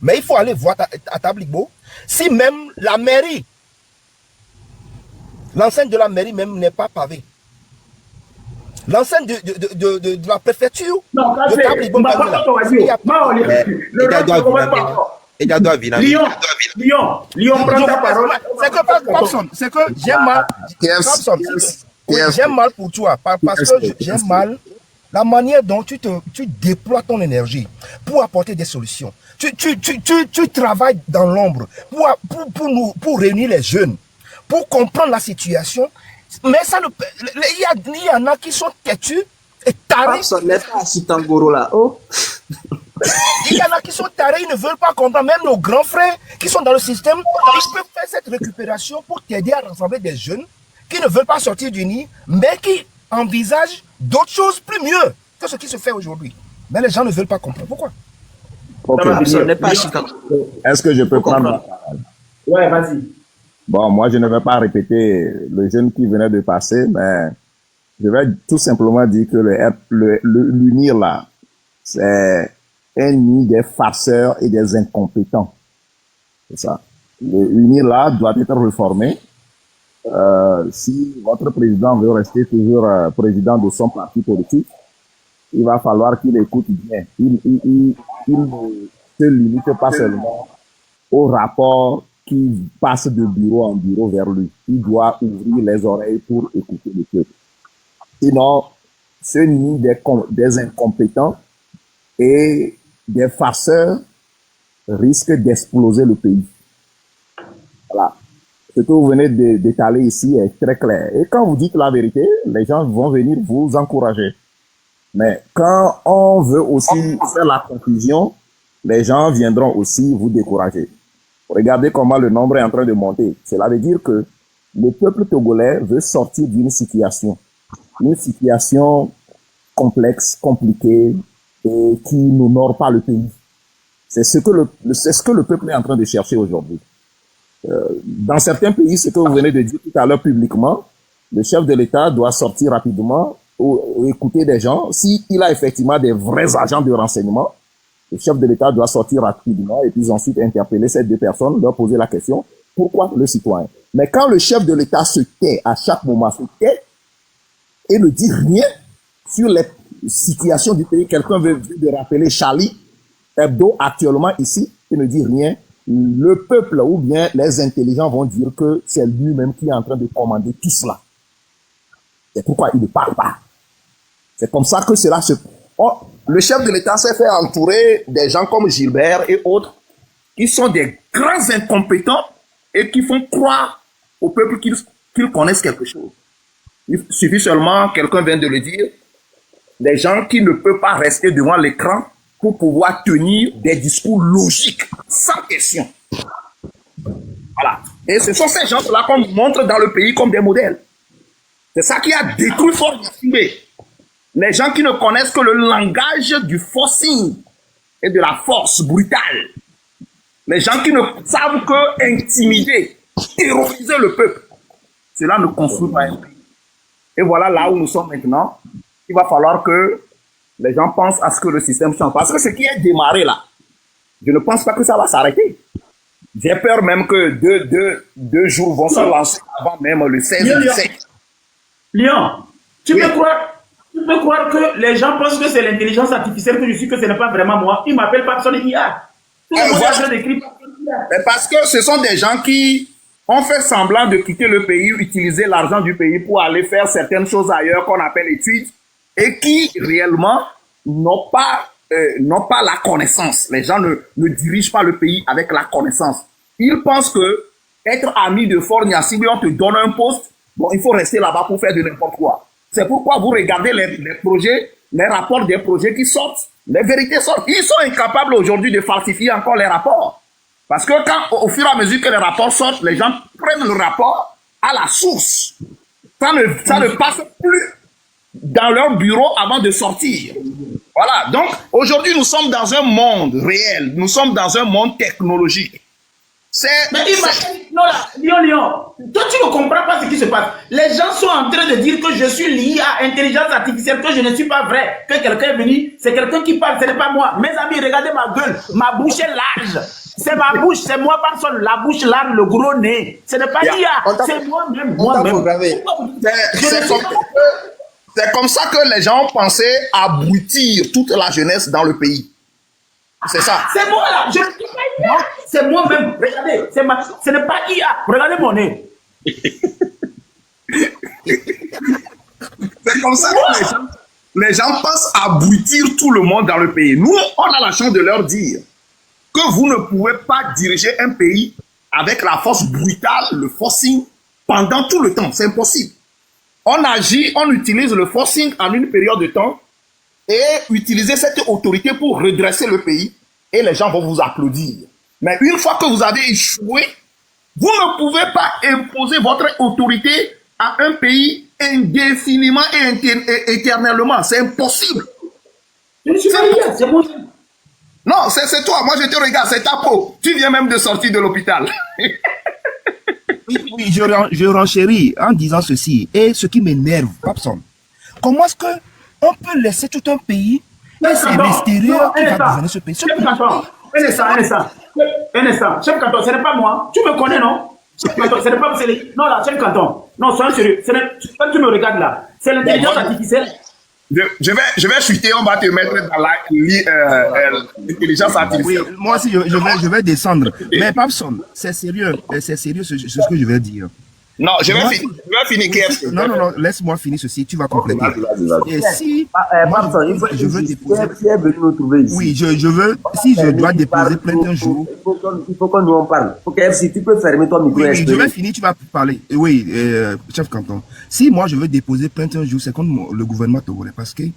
Mais il faut aller voir à Tablibo si même la mairie, l'enceinte de la mairie même n'est pas pavée. L'enceinte de la préfecture de Tablibo, Lyon, prends ta parole. C'est que j'aime mal pour toi, parce que j'aime mal la manière dont tu déploies ton énergie pour apporter des solutions. Tu travailles dans l'ombre pour réunir les jeunes, pour comprendre la situation. Mais ça, il y en a qui sont têtus et tarés. Il y en a qui sont tarés, ils ne veulent pas comprendre. Même nos grands frères qui sont dans le système, ils peuvent faire cette récupération pour t'aider à rassembler des jeunes qui ne veulent pas sortir du nid, mais qui envisagent d'autres choses plus mieux que ce qui se fait aujourd'hui. Mais les gens ne veulent pas comprendre. Pourquoi? Ok. Ce n'est pas Chicago. Est-ce que je peux prendre la parole? Ouais, vas-y. Bon, moi, je ne vais pas répéter le jeune qui venait de passer, mais je vais tout simplement dire que l'UNIR, là, c'est un nid des farceurs et des incompétents. C'est ça. L'UNIR, là, doit être réformé. Si votre président veut rester toujours président de son parti politique, il va falloir qu'il écoute bien. Il ne se limite pas seulement au rapport qui passe de bureau en bureau vers lui. Il doit ouvrir les oreilles pour écouter le peuple. Sinon, ce nid des incompétents et des farceurs risque d'exploser le pays. Voilà. Ce que vous venez d'étaler ici est très clair. Et quand vous dites la vérité, les gens vont venir vous encourager. Mais quand on veut aussi faire la confusion, les gens viendront aussi vous décourager. Regardez comment le nombre est en train de monter. Cela veut dire que le peuple togolais veut sortir d'une situation complexe, compliquée et qui n'honore pas le pays. C'est ce que le peuple est en train de chercher aujourd'hui. Dans certains pays, ce que vous venez de dire tout à l'heure publiquement, le chef de l'État doit sortir rapidement ou écouter des gens. S'il a effectivement des vrais agents de renseignement, le chef de l'État doit sortir rapidement et puis ensuite interpeller ces deux personnes, leur poser la question, pourquoi le citoyen? Mais quand le chef de l'État se tait, à chaque moment se tait, et ne dit rien sur les situations du pays, quelqu'un veut de rappeler Charlie Hebdo actuellement ici, il ne dit rien, le peuple ou bien les intelligents vont dire que c'est lui-même qui est en train de commander tout cela. C'est pourquoi il ne parle pas. C'est comme ça que cela se... Oh, le chef de l'État s'est fait entourer des gens comme Gilbert et autres qui sont des grands incompétents et qui font croire au peuple qu'ils connaissent quelque chose. Il suffit seulement, quelqu'un vient de le dire, des gens qui ne peuvent pas rester devant l'écran pour pouvoir tenir des discours logiques, sans question. Voilà. Et ce sont ces gens-là qu'on montre dans le pays comme des modèles. C'est ça qui a détruit Fort Gnassingbé. Les gens qui ne connaissent que le langage du forcing et de la force brutale. Les gens qui ne savent que intimider, terroriser le peuple. Cela ne construit pas un pays. Et voilà là où nous sommes maintenant. Il va falloir que les gens pensent à ce que le système change. Parce que ce qui est démarré là, je ne pense pas que ça va s'arrêter. J'ai peur même que deux jours vont se lancer avant même le 16 du 7. Léon, tu peux croire que les gens pensent que c'est l'intelligence artificielle que je suis, que ce n'est pas vraiment moi. Ils m'appellent pas personne IA. Tout le monde est en train d'écrire. Mais parce que ce sont des gens qui ont fait semblant de quitter le pays, utiliser l'argent du pays pour aller faire certaines choses ailleurs qu'on appelle études et qui réellement n'ont pas la connaissance. Les gens ne dirigent pas le pays avec la connaissance. Ils pensent que être ami de Fort Gnassingbé, on te donne un poste, bon, il faut rester là-bas pour faire de n'importe quoi. C'est pourquoi vous regardez les projets, les rapports des projets qui sortent, les vérités sortent. Ils sont incapables aujourd'hui de falsifier encore les rapports. Parce que quand, au fur et à mesure que les rapports sortent, les gens prennent le rapport à la source. Ça ne passe plus dans leur bureau avant de sortir. Voilà. Donc, aujourd'hui, nous sommes dans un monde réel. Nous sommes dans un monde technologique. Mais imagine, Léon, toi tu ne comprends pas ce qui se passe. Les gens sont en train de dire que je suis lié à intelligence artificielle, que je ne suis pas vrai, que quelqu'un est venu, c'est quelqu'un qui parle, ce n'est pas moi. Mes amis, regardez ma gueule, ma bouche est large. C'est ma bouche, c'est moi personne, la bouche large, le gros nez. Ce n'est pas l'IA, c'est moi-même. C'est comme ça que les gens ont pensé abrutir toute la jeunesse dans le pays. C'est ça. C'est moi là, je ne suis pas IA. C'est moi-même. Regardez, ce n'est pas IA. Regardez mon nez. C'est comme ça que les gens pensent abrutir tout le monde dans le pays. Nous, on a la chance de leur dire que vous ne pouvez pas diriger un pays avec la force brutale, le forcing, pendant tout le temps. C'est impossible. On agit, on utilise le forcing en une période de temps et utiliser cette autorité pour redresser le pays et les gens vont vous applaudir. Mais une fois que vous avez échoué, vous ne pouvez pas imposer votre autorité à un pays indéfiniment et éternellement. C'est impossible. Je ne suis pas hier, c'est bon. Non, c'est toi. Moi, je te regarde, c'est ta peau. Tu viens même de sortir de l'hôpital. Oui, je renchéris en disant ceci. Et ce qui m'énerve, Papson, comment est-ce qu'on peut laisser tout un pays et c'est l'extérieur qui va gouverner ce pays? Chef canton, un instant. Chef canton, ce n'est pas moi. Tu me connais, non? Chef canton, ce n'est pas... Non, là, chef canton. Non, sois sérieux. Quand tu me regardes là, c'est l'intelligence artificielle. Je vais chuter, on va te mettre dans l'intelligence artificielle. Oui, moi aussi, je vais descendre. Mais Papson, c'est sérieux ce que je vais dire. Non, je vais finir. KFC. Non, laisse-moi finir ceci, tu vas compléter. Et si je veux déposer... Qui est venu nous trouver ici? Oui, je veux, si je dois déposer plainte un jour... Il faut qu'on nous en parle. Ok, si tu peux fermer ton micro. Oui, je vais finir, tu vas parler. Oui, chef canton. Si moi je veux déposer plainte un jour, c'est contre le gouvernement togolais parce qu'il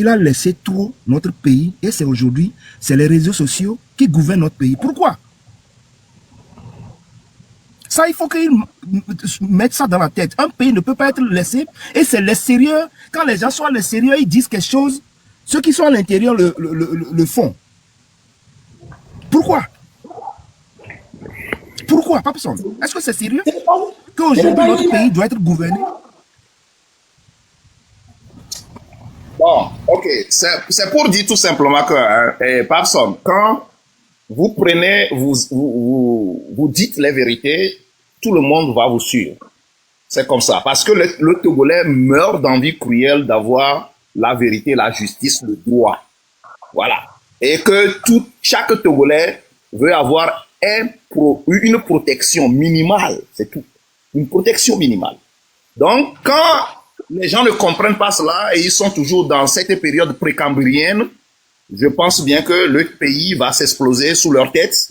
a laissé trop notre pays et c'est aujourd'hui, c'est les réseaux sociaux qui gouvernent notre pays. Pourquoi? Ça, il faut qu'ils mettent ça dans la tête. Un pays ne peut pas être laissé. Et c'est l'extérieur. Quand les gens sont à l'extérieur, ils disent quelque chose. Ceux qui sont à l'intérieur le font. Pourquoi? Pourquoi, Papson? Est-ce que c'est sérieux? Qu'aujourd'hui, notre pays doit être gouverné? Bon, ok. C'est pour dire tout simplement que, Papson, quand vous prenez, vous dites les vérités, tout le monde va vous suivre. C'est comme ça. Parce que le Togolais meurt d'envie cruelle d'avoir la vérité, la justice, le droit. Voilà. Et que chaque Togolais veut avoir une protection minimale. C'est tout. Une protection minimale. Donc, quand les gens ne comprennent pas cela et ils sont toujours dans cette période précambrienne, je pense bien que le pays va s'exploser sous leur tête.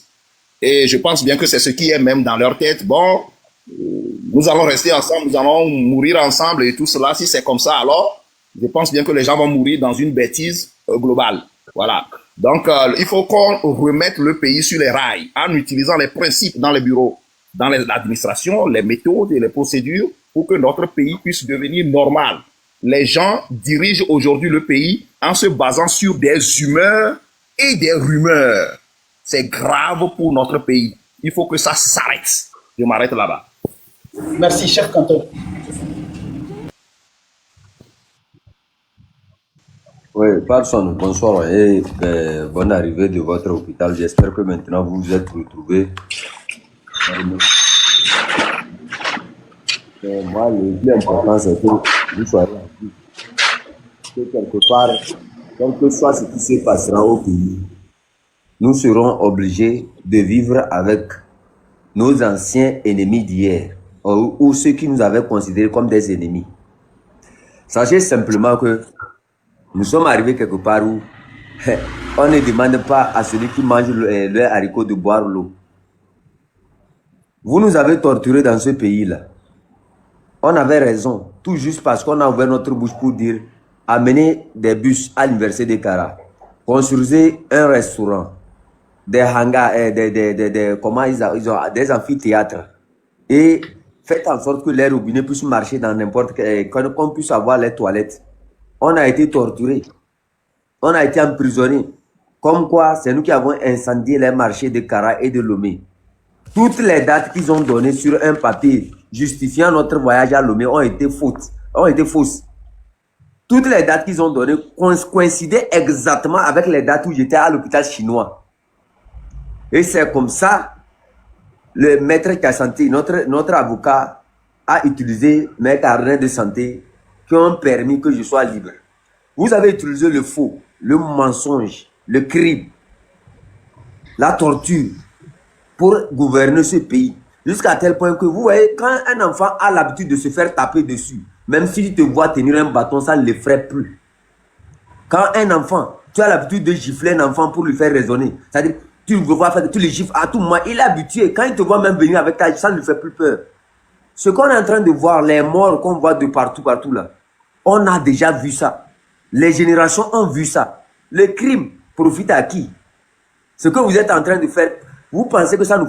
Et je pense bien que c'est ce qui est même dans leur tête. Bon, nous allons rester ensemble, nous allons mourir ensemble et tout cela. Si c'est comme ça, alors, je pense bien que les gens vont mourir dans une bêtise globale. Voilà. Donc, il faut qu'on remette le pays sur les rails en utilisant les principes dans les bureaux, dans l'administration, les méthodes et les procédures pour que notre pays puisse devenir normal. Les gens dirigent aujourd'hui le pays en se basant sur des humeurs et des rumeurs. C'est grave pour notre pays. Il faut que ça s'arrête. Je m'arrête là-bas. Merci, chef canton. Oui, Papson, bonsoir et bonne arrivée de votre hôpital. J'espère que maintenant vous vous êtes retrouvés. Moi, le plus important, c'est que vous soyez en vie. Que quelque part, quel que soit ce qui se passera au pays, nous serons obligés de vivre avec nos anciens ennemis d'hier, ou ceux qui nous avaient considérés comme des ennemis. Sachez simplement que nous sommes arrivés quelque part où on ne demande pas à celui qui mange le haricot de boire l'eau. Vous nous avez torturés dans ce pays-là. On avait raison, tout juste parce qu'on a ouvert notre bouche pour dire amenez des bus à l'université de Kara, construisez un restaurant, des hangars, comment ils ont des amphithéâtres et faites en sorte que les robinets puissent marcher dans n'importe quel, qu'on puisse avoir les toilettes. On a été torturés, on a été emprisonnés. Comme quoi, c'est nous qui avons incendié les marchés de Kara et de Lomé. Toutes les dates qu'ils ont données sur un papier justifiant notre voyage à Lomé ont été fausses. Toutes les dates qu'ils ont données coïncidaient exactement avec les dates où j'étais à l'hôpital chinois. Et c'est comme ça, le maître Kassanti, notre avocat, a utilisé mes carnets de santé qui ont permis que je sois libre. Vous avez utilisé le faux, le mensonge, le crime, la torture pour gouverner ce pays. Jusqu'à tel point que vous voyez, quand un enfant a l'habitude de se faire taper dessus, même si tu te vois tenir un bâton, ça ne le ferait plus. Quand un enfant, tu as l'habitude de gifler un enfant pour lui faire raisonner, c'est-à-dire tu le vois faire, tu le gifles à tout moment, il est habitué. Quand il te voit même venir avec ta, ça ne lui fait plus peur. Ce qu'on est en train de voir, les morts qu'on voit de partout là, on a déjà vu ça. Les générations ont vu ça. Le crime profite à qui? Ce que vous êtes en train de faire, vous pensez que ça nous